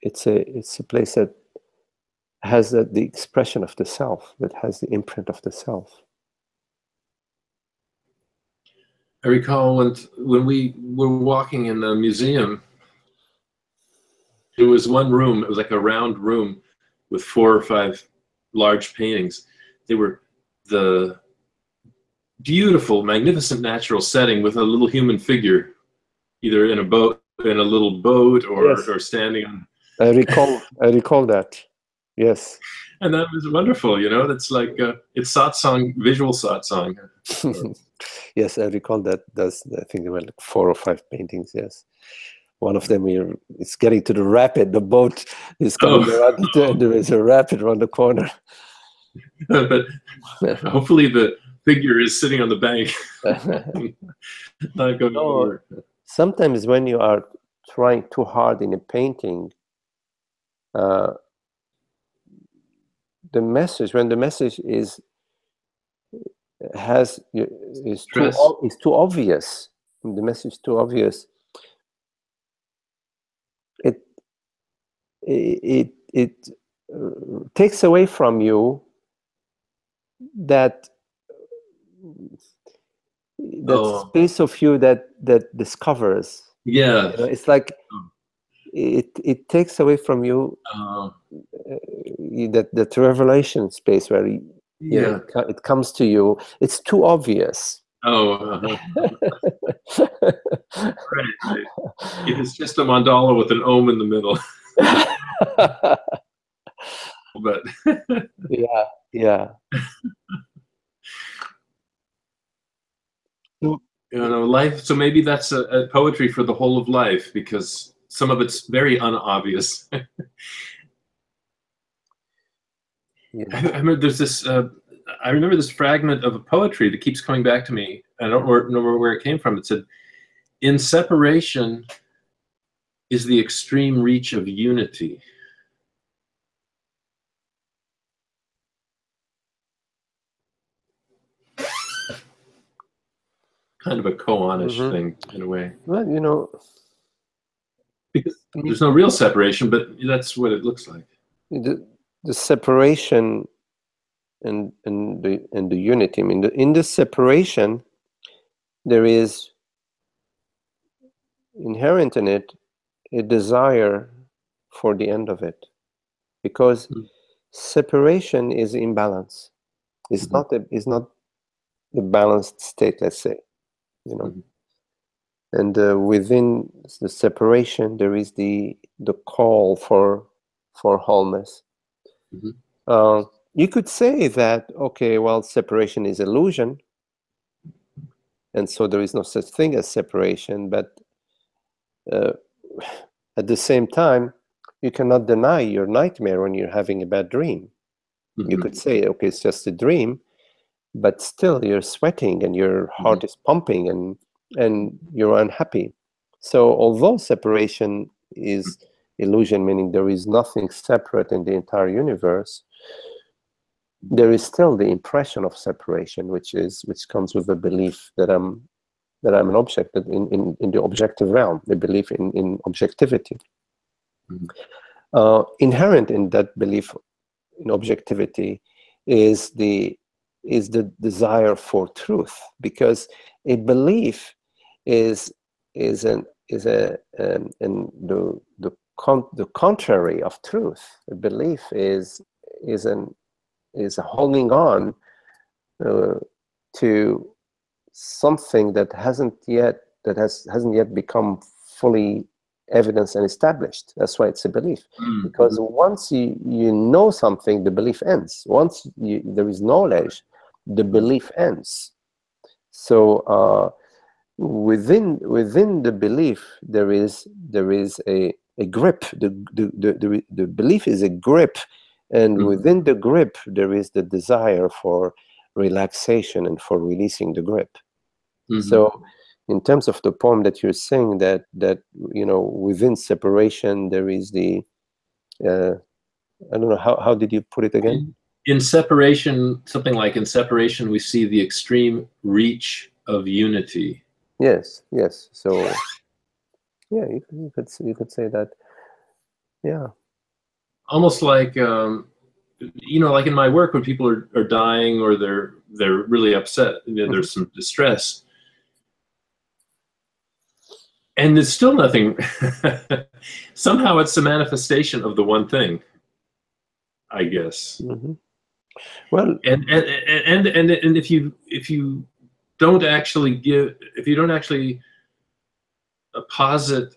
it's a place that has the expression of the self, that has the imprint of the self. I recall when we were walking in the museum, there was one room, it was like a round room with 4 or 5 large paintings. They were the beautiful, magnificent natural setting with a little human figure, either in a little boat or, Yes. or standing on. I recall that. Yes. And that was wonderful, you know, that's like, it's satsang, visual satsang. Yes, I recall that. I think there were like 4 or 5 paintings, yes. One of them it's getting to the rapid. The boat is coming around the turn. There is a rapid around the corner. But hopefully the figure is sitting on the bank, not going over. Sometimes when you are trying too hard in a painting, when the message is too obvious, the message is too obvious, it takes away from you that space of you that discovers. Yeah, you know, it's like it takes away from you that revelation space where it comes to you. It's too obvious. Right. If it's just a mandala with an om in the middle. But yeah. life. So maybe that's a poetry for the whole of life, because some of it's very unobvious. Yeah. I remember there's this. I remember this fragment of a poetry that keeps coming back to me. I don't know where it came from. It said, "In separation is the extreme reach of unity." Kind of a koanish thing in a way. Well, you know, because there's no real separation, but that's what it looks like. The separation and the unity. I mean, in the separation, there is inherent in it a desire for the end of it, because separation is imbalance. It's not the balanced state, let's say, you know. And within the separation, there is the call for wholeness. You could say that, okay, well, separation is illusion, and so there is no such thing as separation. But at the same time, you cannot deny your nightmare when you're having a bad dream. You could say, okay, it's just a dream, but still you're sweating and your heart is pumping and you're unhappy. So although separation is illusion, meaning there is nothing separate in the entire universe, there is still the impression of separation, which comes with the belief that I'm an object in the objective realm, the belief in objectivity. Inherent in that belief in objectivity is the desire for truth, because a belief is the contrary of truth. A belief is a holding on to something that hasn't yet become fully evidenced and established. That's why it's a belief. Because once you know something, the belief ends. Once there is knowledge, the belief ends. So within the belief, there is a grip. The belief is a grip, and within the grip, there is the desire for relaxation and for releasing the grip. So in terms of the poem that you're saying, that within separation there is the I don't know, how did you put it again? In separation, something like, in separation we see the extreme reach of unity. Yes. So yeah, you could say that. Yeah. Almost like like in my work, when people are dying or they're really upset, there's some distress. And there's still nothing. Somehow it's a manifestation of the one thing, I guess. Well, and if you don't actually posit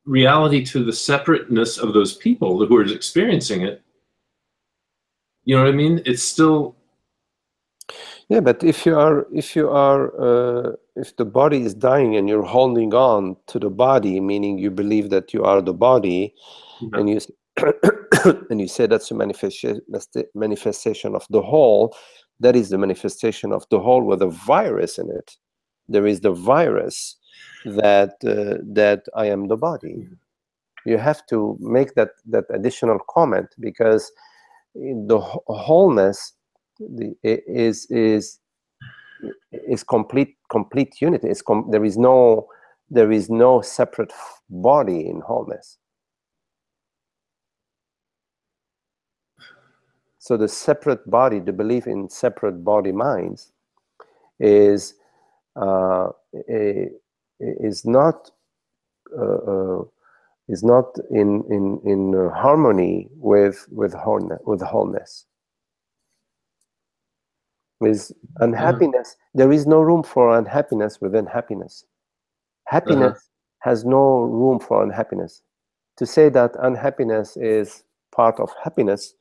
reality to the separateness of those people who are experiencing it, you know what I mean? It's still. Yeah, but if the body is dying and you're holding on to the body, meaning you believe that you are the body, and you and you say that's a manifestation of the whole, that is the manifestation of the whole with a virus in it. There is the virus that I am the body. You have to make that additional comment, because the wholeness is complete unity. There is no separate body in wholeness. So the separate body, the belief in separate body minds, is not in harmony with wholeness. With unhappiness, there is no room for unhappiness within happiness. Happiness has no room for unhappiness. To say that unhappiness is part of happiness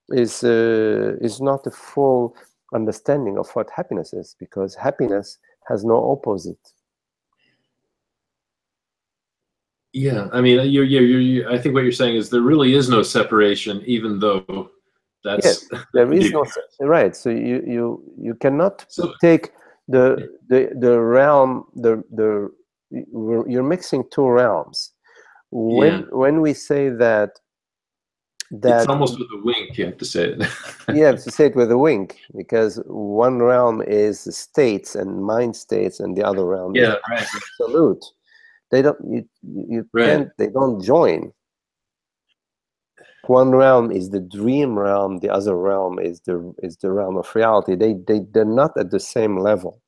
is not a full. understanding of what happiness is, because happiness has no opposite. Yeah, I mean, I think what you're saying is there really is no separation, even though that's yes, there is no right. So you cannot So, take the realm you're mixing two realms. When we say that it's almost with a wink, you have to say it. you have to say it with a wink, because one realm is states and mind states, and the other realm is absolute. They don't you can't, they don't join. One realm is the dream realm, the other realm is the realm of reality. They're not at the same level.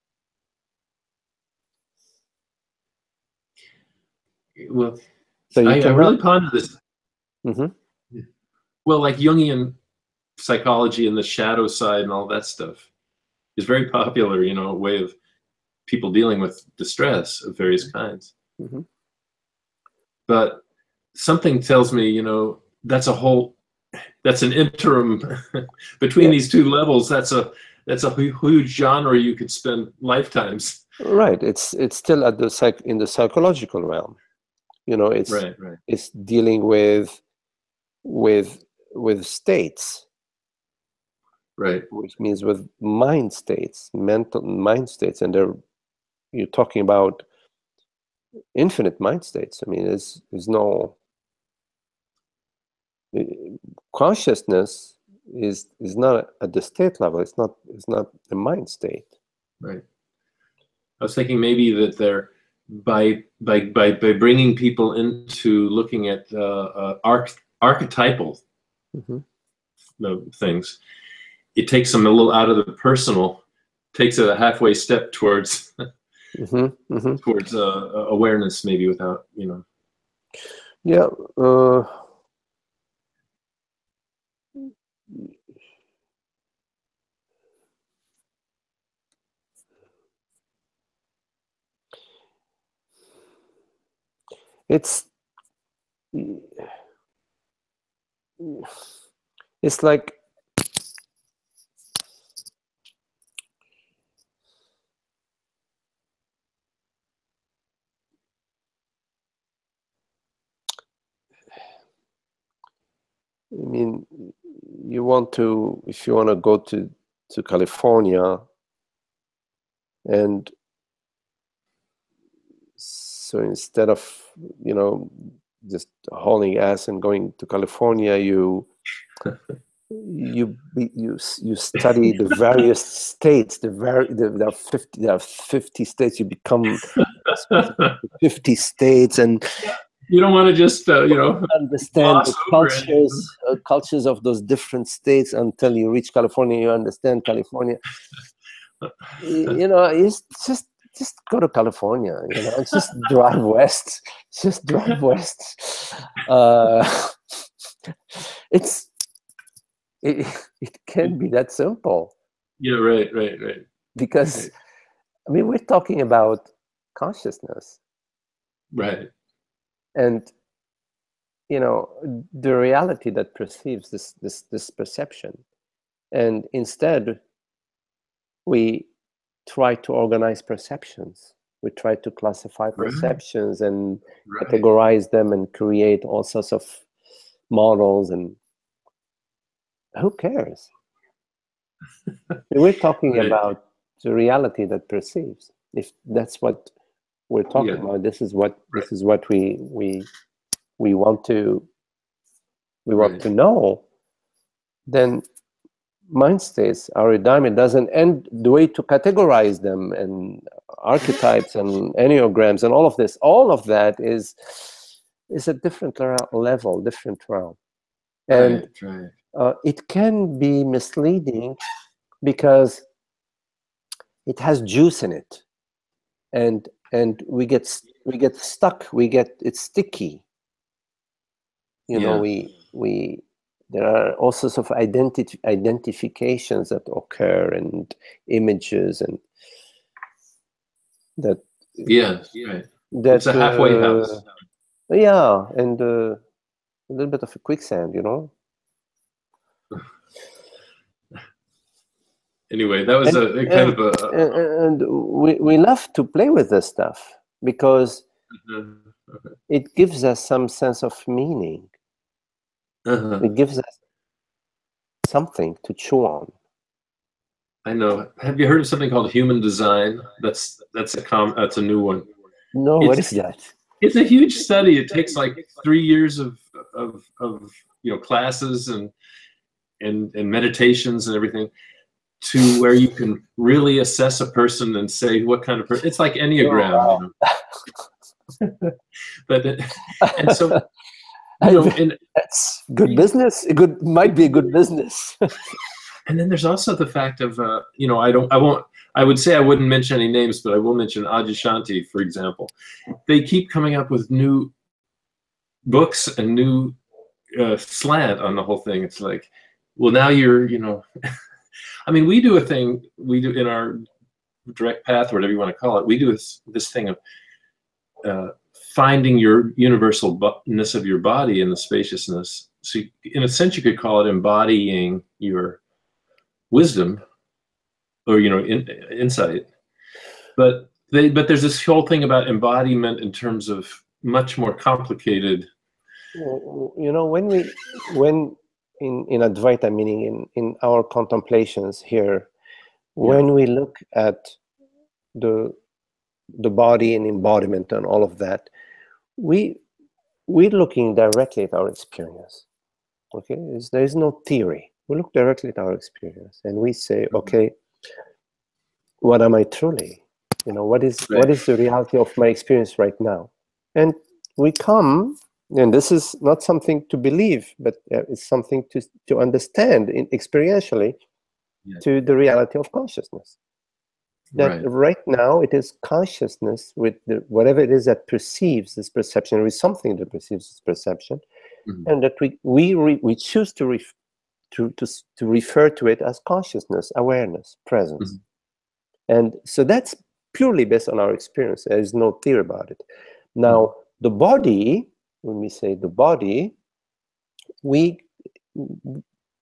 Well, so I really ponder this. Mm-hmm. Well, like Jungian psychology and the shadow side and all that stuff is very popular, you know, a way of people dealing with distress of various kinds. Mm-hmm. But something tells me, you know, that's an interim between these two levels. That's a huge genre you could spend lifetimes. Right. It's still at in the psychological realm. You know, it's it's dealing with states. Right. Which means with mind states, mental mind states, and you're talking about infinite mind states. I mean, there's no consciousness is not at the state level. It's not a mind state. Right. I was thinking maybe that they're by bringing people into looking at archetypal things, it takes them a little out of the personal, takes it a halfway step towards towards awareness, maybe, without, you know. Yeah. It's like I mean, if you want to go to California, and so instead of, you know, just hauling ass and going to California, you study the various states. There are 50 states. You become 50 states, and you don't want to just you know, understand the cultures of those different states until you reach California. You understand California. You know, it's just go to California. You know, just drive west. Just drive west. It can be that simple. Yeah, right. Because I mean, we're talking about consciousness, right? And you know, the reality that perceives this perception, and instead we try to organize perceptions. We try to classify perceptions and categorize them and create all sorts of models, and who cares? We're talking about the reality that perceives. If that's what we're talking about, this is what we want to know. Then mind states are a diamond. Doesn't end the way to categorize them, and archetypes and enneagrams and all of this. All of that is a different level, different realm, and it can be misleading because it has juice in it, and we get stuck. It's sticky. You know, we there are all sorts of identifications that occur, and images, and that. It's a halfway house. Yeah, and a little bit of a quicksand, you know. Anyway, that was a kind of a. And we love to play with this stuff because it gives us some sense of meaning. It gives us something to chew on. I know. Have you heard of something called human design? That's a new one. No, what is that? It's a huge study. It takes like 3 years of classes and meditations and everything, to where you can really assess a person and say what kind of person. It's like Enneagram, Oh, wow. But and so that's good business. Might be a good business. And then there's also the fact of I would say I wouldn't mention any names, but I will mention Adyashanti, for example. They keep coming up with new books and new slant on the whole thing. It's like, well, now you're, I mean, we do a thing, we do in our direct path, or whatever you want to call it, we do this thing of finding your universalness of your body in the spaciousness. So in a sense, you could call it embodying your wisdom, or insight. But there's this whole thing about embodiment in terms of much more complicated. When in Advaita, meaning in our contemplations here, when we look at the body and embodiment and all of that, we're looking directly at our experience. Okay, there is no theory. We look directly at our experience and we say, okay, what am I truly? What is the reality of my experience right now? And we come, and this is not something to believe, but it's something to understand experientially, to the reality of consciousness. That right now it is consciousness with whatever it is that perceives this perception, or is something that perceives this perception, and that we choose to refer to it as consciousness, awareness, presence. And so that's purely based on our experience. There is no theory about it. Now, the body, when we say the body,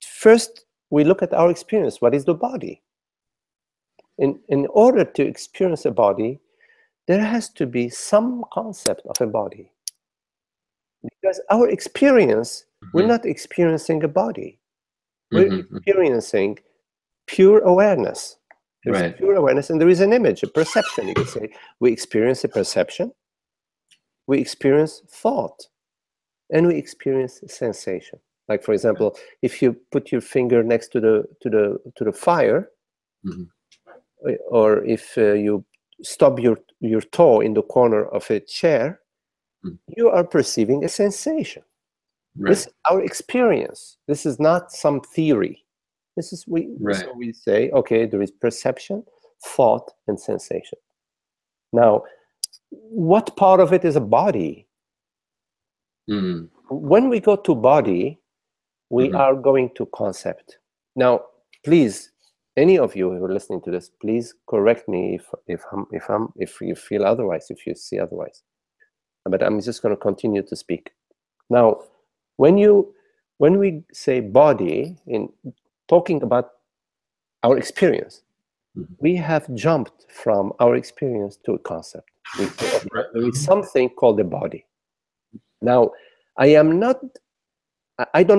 first we look at our experience. What is the body? In order to experience a body, there has to be some concept of a body. Because our experience, we're not experiencing a body. We're experiencing pure awareness. There's pure awareness, and there is an image, a perception. You could say we experience a perception, we experience thought, and we experience sensation. Like, for example, if you put your finger next to the fire, or if you stub your toe in the corner of a chair, you are perceiving a sensation. This is our experience. This is not some theory. This is so we say, okay, there is perception, thought, and sensation. Now, what part of it is a body? When we go to body, we are going to concept. Now, please, any of you who are listening to this, please correct me if you feel otherwise, if you see otherwise. But I'm just going to continue to speak. Now, when we say body, in talking about our experience, we have jumped from our experience to a concept. There is something called a body. Now, I don't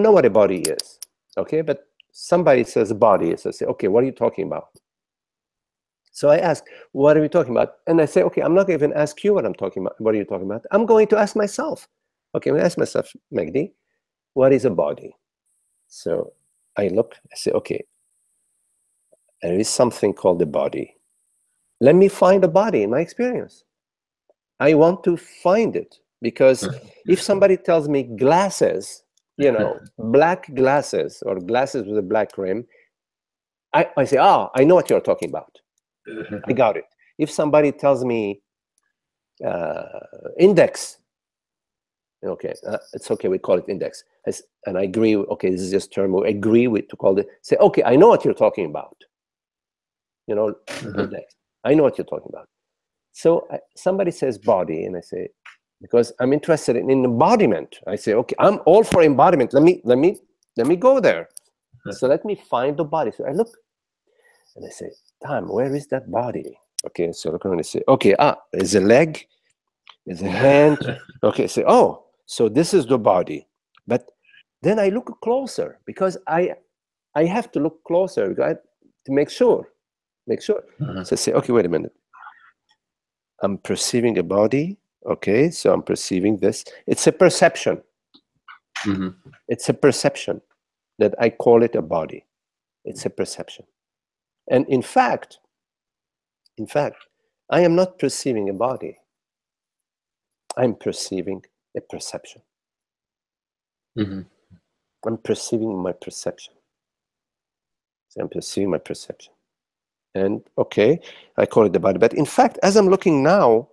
know what a body is, okay? But somebody says body, so I say, okay, what are you talking about? So I ask, what are we talking about? And I say, okay, I'm not going to even ask you what I'm talking about. What are you talking about? I'm going to ask myself. Okay, I'm going to ask myself, Magdi, what is a body? So I look, I say, okay, there is something called a body. Let me find a body in my experience. I want to find it, because if somebody tells me glasses, black glasses, or glasses with a black rim, I say, I know what you're talking about. I got it. If somebody tells me index, okay, it's okay, we call it index. And I agree, okay, this is just term we agree with to call it, say, okay, I know what you're talking about. Index. I know what you're talking about. So somebody says body, and I say, because I'm interested in embodiment, I say, okay, I'm all for embodiment. Let me go there. So let me find the body. So I look, And I say, damn, where is that body? Okay, so look around and say, okay, there's a leg, there's a hand. Okay, say, oh, so this is the body. But then I look closer because I have to look closer, right, to make sure. So I say, okay, wait a minute. I'm perceiving a body. Okay, so I'm perceiving this. It's a perception. It's a perception that I call it a body. It's a perception. And in fact, I am not perceiving a body. I'm perceiving a perception. I'm perceiving my perception. So I'm perceiving my perception. And okay, I call it the body. But in fact, as I'm looking now,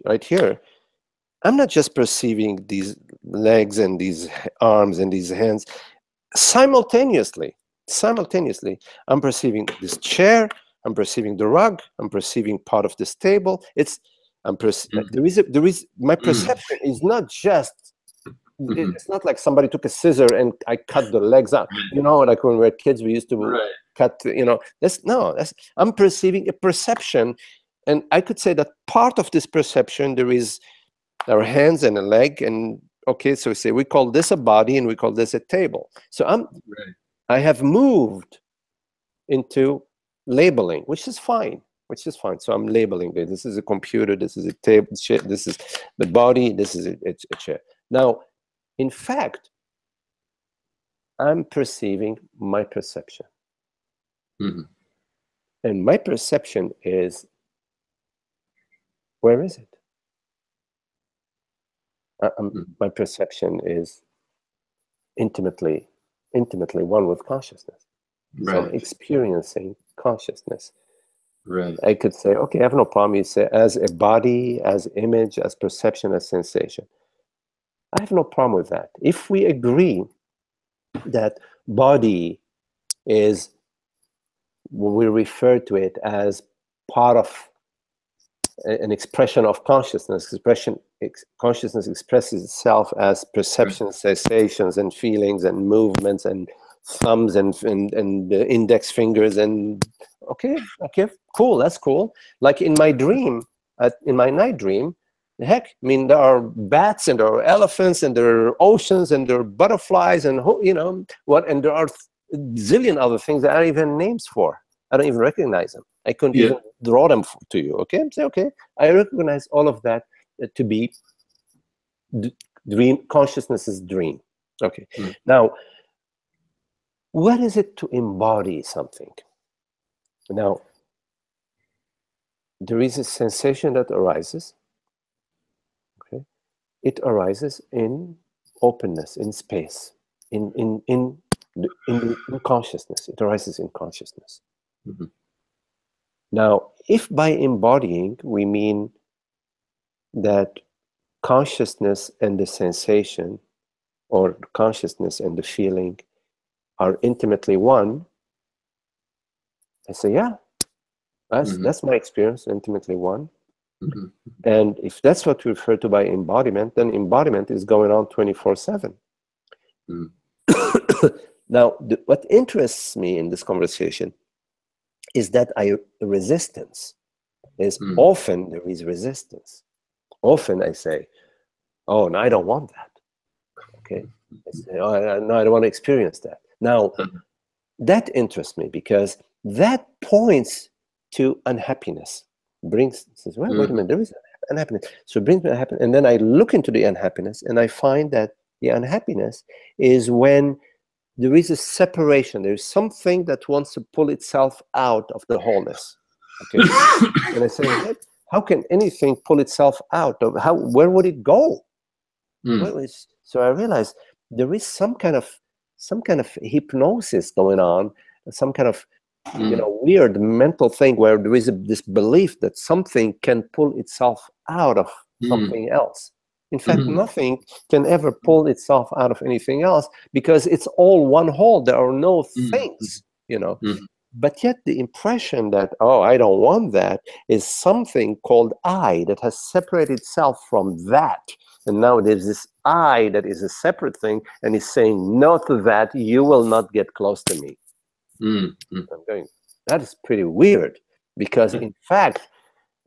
right here, I'm not just perceiving these legs and these arms and these hands. Simultaneously, I'm perceiving this chair, I'm perceiving the rug, I'm perceiving part of this table. My perception is not just, it's not like somebody took a scissor and I cut the legs out. You know, like when we were kids, we used to cut, you know, I'm perceiving a perception. And I could say that part of this perception, there is our hands and a leg, and okay, so we say we call this a body and we call this a table. So I have moved into labeling, which is fine. So I'm labeling it. This is a computer, this is a table, this is the body, this is a chair. Now, in fact, I'm perceiving my perception. And my perception is, where is it? My perception is intimately one with consciousness. So I'm experiencing consciousness. I could say, okay, I have no problem. You say as a body, as image, as perception, as sensation. I have no problem with that. If we agree that body is, we refer to it as part of an expression of consciousness. Consciousness expresses itself as perceptions, sensations, and feelings, and movements, and thumbs, and index fingers, and okay, cool, that's cool. Like in my dream, in my night dream, heck, I mean, there are bats, and there are elephants, and there are oceans, and there are butterflies, and you know what, and there are a zillion other things that I don't even names for. I don't even recognize them. I couldn't even draw them to you. Okay, say okay. I recognize all of that to be dream. Consciousness is dream. Okay. Now, what is it to embody something? Now, there is a sensation that arises. Okay, it arises in openness, in space, in consciousness. It arises in consciousness. Now, if by embodying we mean that consciousness and the sensation, or consciousness and the feeling, are intimately one, I say, yeah, that's my experience, intimately one. And if that's what we refer to by embodiment, then embodiment is going on 24/7. Now, what interests me in this conversation is that resistance is often, there is resistance. Often I say, oh, no, I don't want that. Okay. I say, oh, no, I don't want to experience that. Now, that interests me because that points to unhappiness. Says, well, wait a minute, there is unhappiness. So it brings me unhappiness. And then I look into the unhappiness and I find that the unhappiness is when there is a separation. There is something that wants to pull itself out of the wholeness. Okay. And I say, how can anything pull itself out of where would it go? So I realized there is some kind of hypnosis going on, some kind of weird mental thing where there is this belief that something can pull itself out of something else. In fact, nothing can ever pull itself out of anything else because it's all one whole. There are no things, But yet the impression that, oh, I don't want that, is something called I that has separated itself from that. And now there's this I that is a separate thing and is saying no to that. You will not get close to me. I'm going, that is pretty weird, because in fact,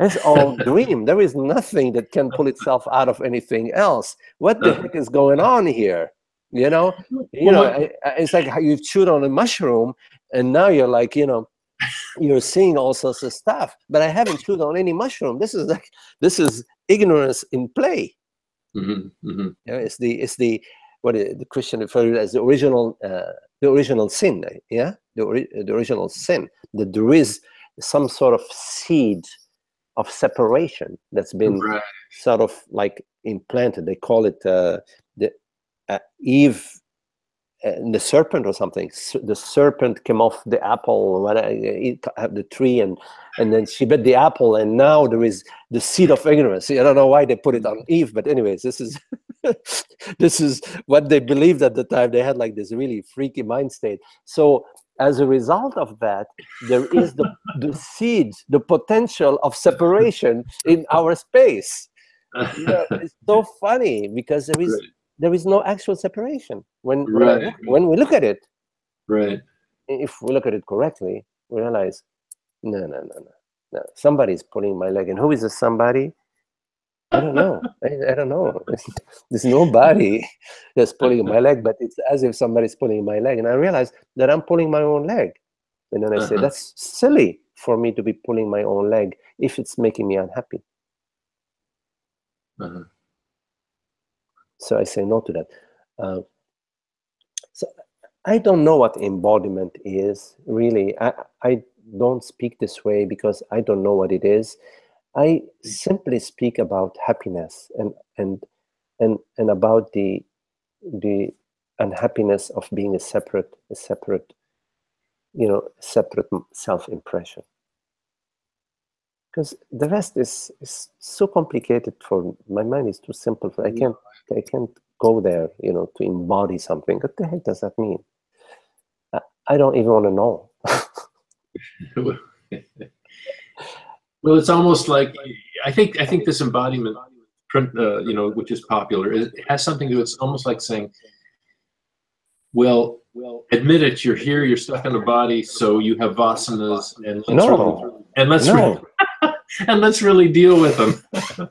it's all dream. There is nothing that can pull itself out of anything else. What the heck is going on here? You know, it's like how you've chewed on a mushroom, and now you're like, you're seeing all sorts of stuff. But I haven't chewed on any mushroom. This is ignorance in play. It's the what the Christian referred to as the original sin. Yeah, the original sin. That there is some sort of seed of separation that's been sort of like implanted. They call it the Eve and the serpent or something. The serpent came off the apple, the tree, and then she bit the apple, and now there is the seed of ignorance. I don't know why they put it on Eve, but anyways, this is this is what they believed at the time. They had like this really freaky mind state. So as a result of that, there is the seed, the potential of separation in our space. It's so funny because there is no actual separation when we look at it. Right. If we look at it correctly, we realize, no. Somebody's pulling my leg, and who is the somebody? I don't know. I don't know. There's nobody that's pulling my leg, but it's as if somebody's pulling my leg. And I realize that I'm pulling my own leg. And then I say, that's silly for me to be pulling my own leg if it's making me unhappy. So I say no to that. So I don't know what embodiment is, really. I don't speak this way because I don't know what it is. I simply speak about happiness and about the unhappiness of being a separate self-impression. Because the rest is so complicated for my mind. Is too simple for I can't go there, to embody something. What the heck does that mean? I don't even want to know. Well, it's almost like I think this embodiment, which is popular, it has something to. It's almost like saying, well, admit it. You're here. You're stuck in a body, so you have vasanas, and let's really deal with them.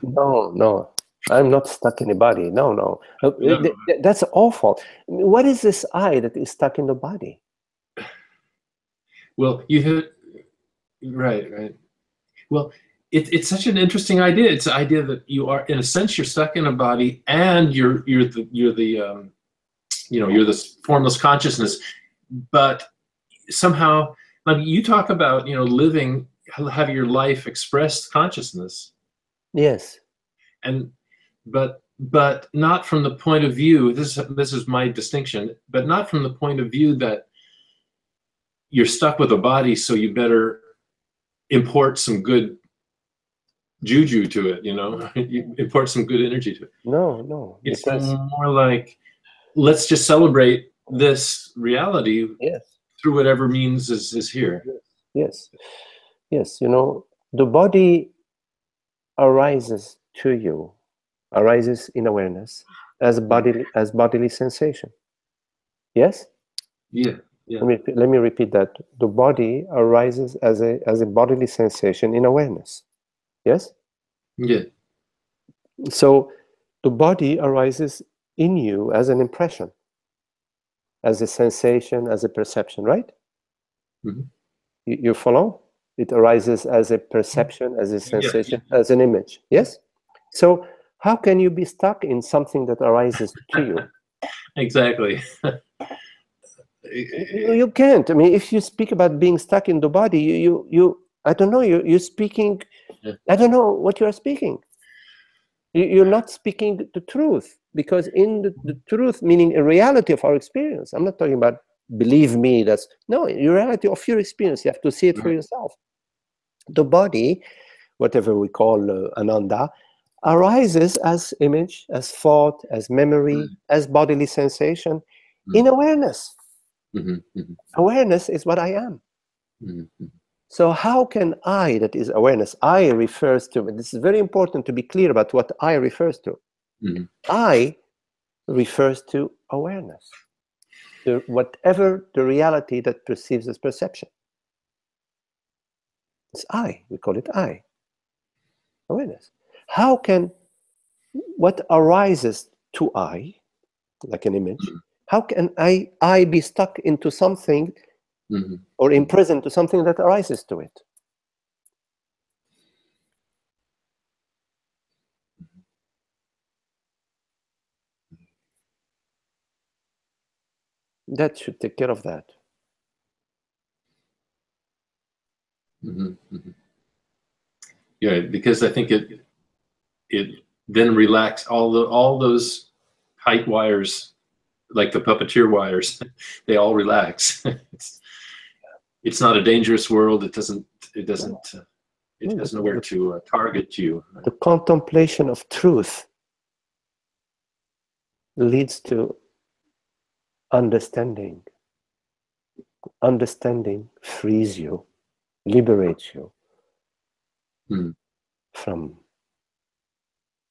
No. I'm not stuck in the body. No. That's awful. What is this I that is stuck in the body? Well, you hit right. Well, it's such an interesting idea. It's the idea that you are, in a sense, you're stuck in a body, and you're the formless consciousness. But somehow, like you talk about, living, having your life expressed consciousness. Yes. But not from the point of view. This is my distinction. But not from the point of view that you're stuck with a body, so you better import some good juju to it, you import some good energy to it. No. It's more like, let's just celebrate this reality through whatever means is here. Yes. The body arises in awareness as bodily sensation. Yes? Yeah. Let me repeat that. The body arises as a bodily sensation in awareness. Yes? Yeah. So the body arises in you as an impression, as a sensation, as a perception, right? You follow? It arises as a perception, as a sensation, as an image. Yes? So how can you be stuck in something that arises to you? Exactly. You can't. I mean, if you speak about being stuck in the body, you I don't know, you're speaking, I don't know what you are speaking. You're not speaking the truth, because in the truth, meaning a reality of our experience, I'm not talking about believe me, no, your reality of your experience, you have to see it for yourself. The body, whatever we call ananda, arises as image, as thought, as memory, as bodily sensation, in awareness. Awareness is what I am. So how can I, that is awareness, I refers to, this is very important to be clear about what I refers to. I refers to awareness, whatever the reality that perceives as perception. It's I. We call it I. Awareness. How can what arises to I, like an image, how can I be stuck into something or imprisoned to something that arises to it? That should take care of that. Yeah, because I think it then relax all those tight wires, like the puppeteer wires. They all relax. It's not a dangerous world. It has nowhere to target you. The contemplation of truth leads to understanding. Understanding frees you, liberates you from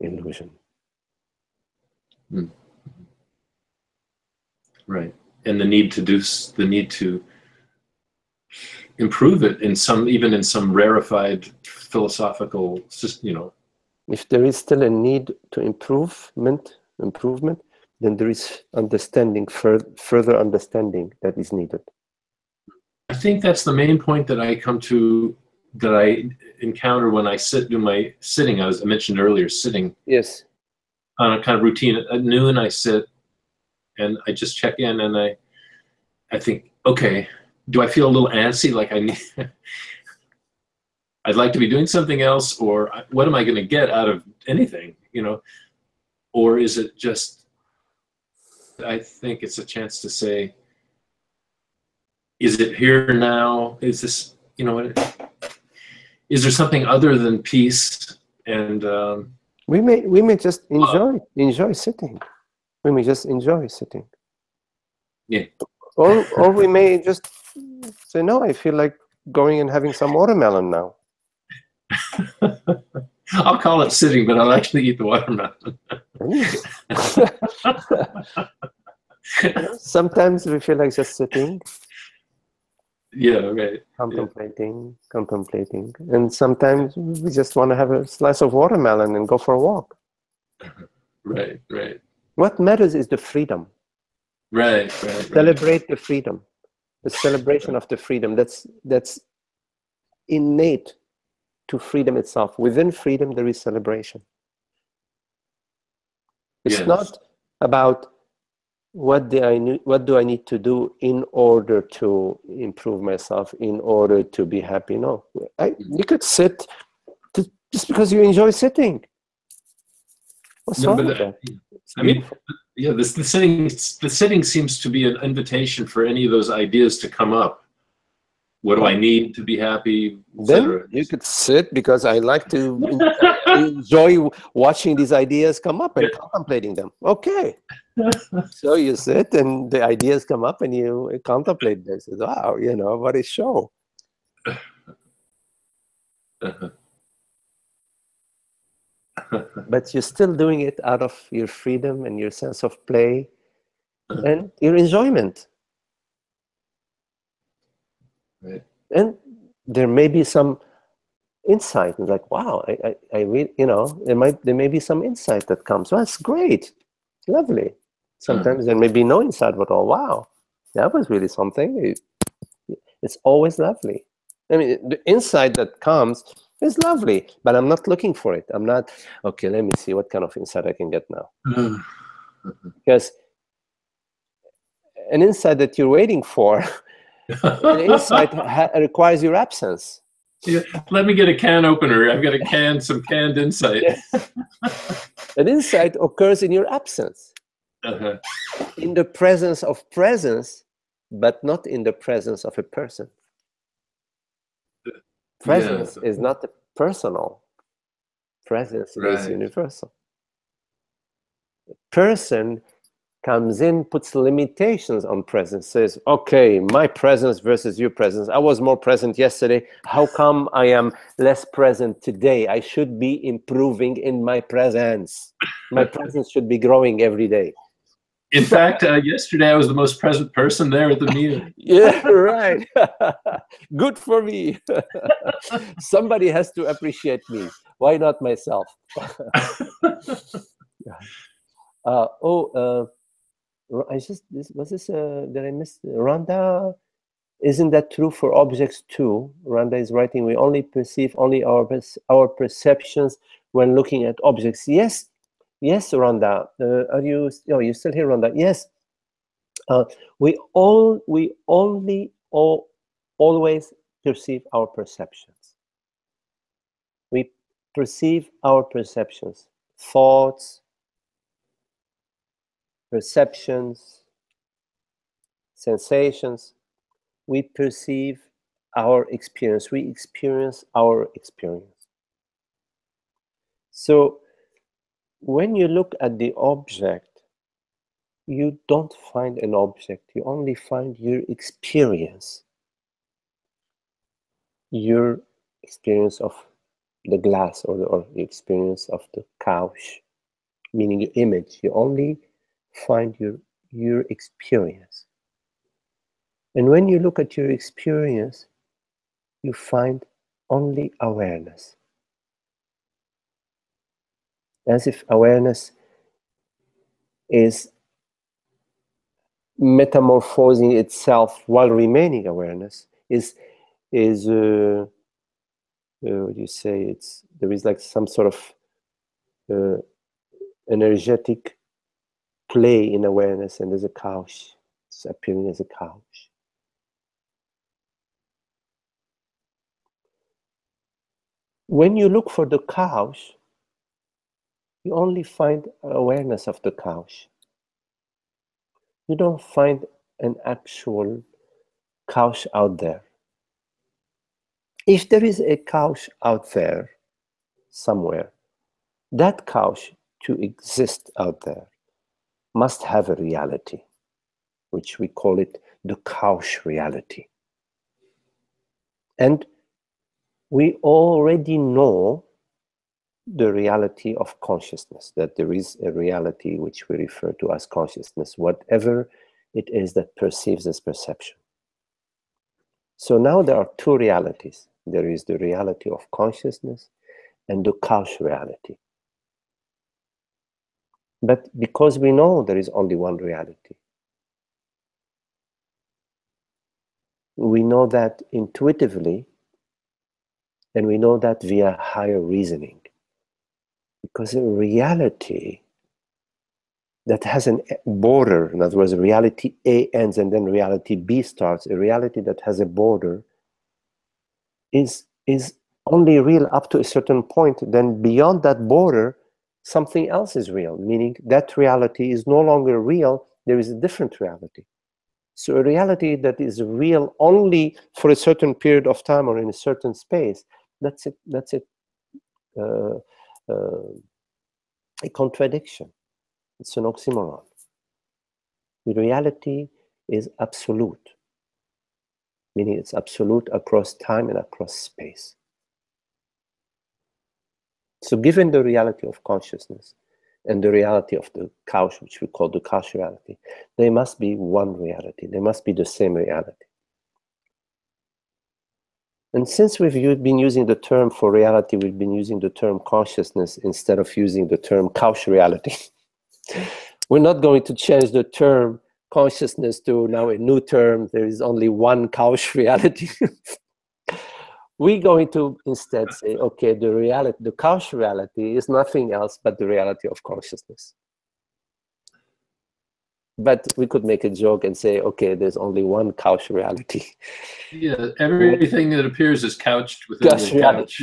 illusion. Right, and the need to improve it even in some rarefied philosophical system, If there is still a need to improvement, then there is understanding, further understanding that is needed. I think that's the main point that I encounter when I do my sitting. I mentioned earlier, sitting. Yes. On a kind of routine. At noon I sit and I just check in, and I think, okay, do I feel a little antsy, like I'd like to be doing something else, or what am I going to get out of anything, or is it just, I think it's a chance to say, is it here now? Is this, is there something other than peace? And we may just enjoy sitting. We may just enjoy sitting. Yeah. Or we may just say, no, I feel like going and having some watermelon now. I'll call it sitting, but I'll actually eat the watermelon. Sometimes we feel like just sitting. Yeah, right. Contemplating. And sometimes we just want to have a slice of watermelon and go for a walk. Right. What matters is the freedom. Right. Celebrate the freedom. The celebration of the freedom. That's innate to freedom itself. Within freedom, there is celebration. It's not about what do I need to do in order to improve myself, in order to be happy. No, you could sit just because you enjoy sitting. What's wrong with that? I mean, yeah, the sitting seems to be an invitation for any of those ideas to come up. What do I need to be happy? Then you could sit because I like to enjoy watching these ideas come up and contemplating them. Okay. So you sit and the ideas come up and you contemplate this. Wow, what a show. But you're still doing it out of your freedom and your sense of play and your enjoyment. Right. And there may be some insight, like, wow, I really, there may be some insight that comes. Well, that's great, lovely. Sometimes there may be no insight at all. Wow, that was really something. It's always lovely. I mean, the insight that comes is lovely, but I'm not looking for it. I'm not, okay, let me see what kind of insight I can get now. Because an insight that you're waiting for, an insight requires your absence. Yeah, let me get a can opener. I've got some canned insight. An insight occurs in your absence. In the presence of presence, but not in the presence of a person. Presence is not personal. Presence is universal. The person comes in, puts limitations on presence, says, okay, my presence versus your presence. I was more present yesterday. How come I am less present today? I should be improving in my presence. My presence should be growing every day. In fact, yesterday I was the most present person there at the meeting. Yeah, right. Good for me. Somebody has to appreciate me. Why not myself? I just did I miss Rhonda? Isn't that true for objects too? Rhonda is writing, we only perceive only our perceptions when looking at objects. Yes, Rhonda. Are you? Oh, you still here, Rhonda? Yes. We only always perceive our perceptions. We perceive our perceptions, thoughts, perceptions, sensations. We perceive our experience. We experience our experience. So when you look at the object, you don't find an object. You only find your experience. Your experience of the glass or the experience of the couch, meaning your image. You only find your experience. And when you look at your experience, you find only awareness. As if awareness is metamorphosing itself while remaining awareness, what do you say? There is like some sort of energetic play in awareness, and there's a couch. It's appearing as a couch. When you look for the couch, you only find awareness of the couch. You don't find an actual couch out there. If there is a couch out there somewhere, that couch to exist out there must have a reality, which we call it the couch reality. And we already know the reality of consciousness, that there is a reality which we refer to as consciousness, whatever it is that perceives as perception. So now there are two realities. There is the reality of consciousness and the couch reality. But because we know there is only one reality, we know that intuitively, and we know that via higher reasoning. Because a reality that has a border, in other words, reality A ends and then reality B starts, a reality that has a border is only real up to a certain point. Then beyond that border, something else is real, meaning that reality is no longer real, there is a different reality. So a reality that is real only for a certain period of time or in a certain space, that's a contradiction. It's an oxymoron. The reality is absolute, meaning it's absolute across time and across space. So given the reality of consciousness and the reality of the couch, which we call the couch reality, they must be one reality. They must be the same reality. And since we've been using the term for reality, we've been using the term consciousness instead of using the term couch reality. We're not going to change the term consciousness to now a new term. There is only one couch reality. We're going to instead say, okay, the couch reality is nothing else but the reality of consciousness. But we could make a joke and say, okay, there's only one couch reality. Yeah, everything that appears is couched within the couch.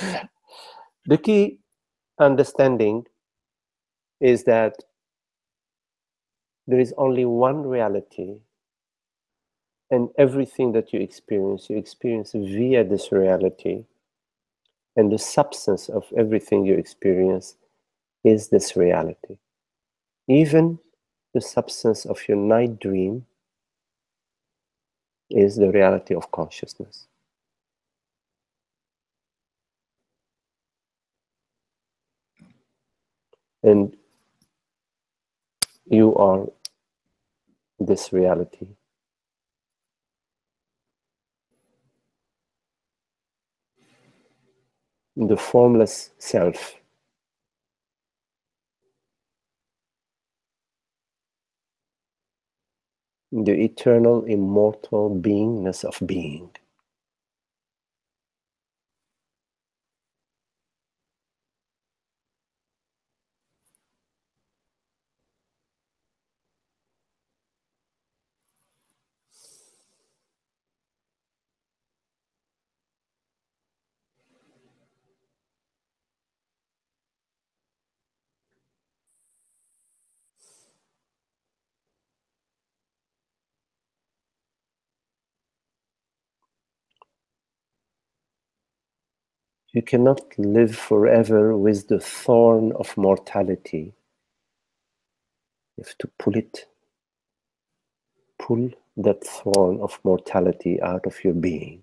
Yeah. The key understanding is that there is only one reality, and everything that you experience via this reality, and the substance of everything you experience is this reality. Even the substance of your night dream is the reality of consciousness. And you are this reality. The formless self. The eternal, immortal beingness of being. You cannot live forever with the thorn of mortality. You have to pull that thorn of mortality out of your being.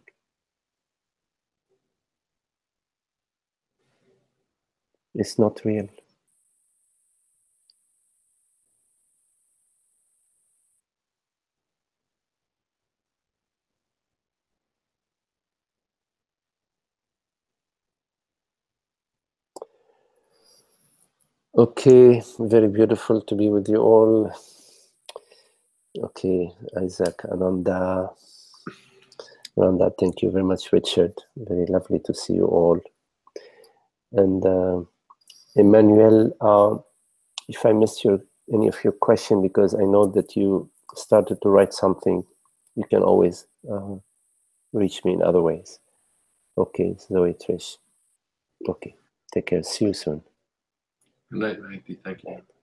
It's not real. Okay, very beautiful to be with you all. Okay, Isaac, Ananda, thank you very much, Richard. Very lovely to see you all. And Emmanuel, if I missed any of your question, because I know that you started to write something, you can always reach me in other ways. Okay, Zoe, Trish. Okay, take care. See you soon. Good night, Maggie. Thank you.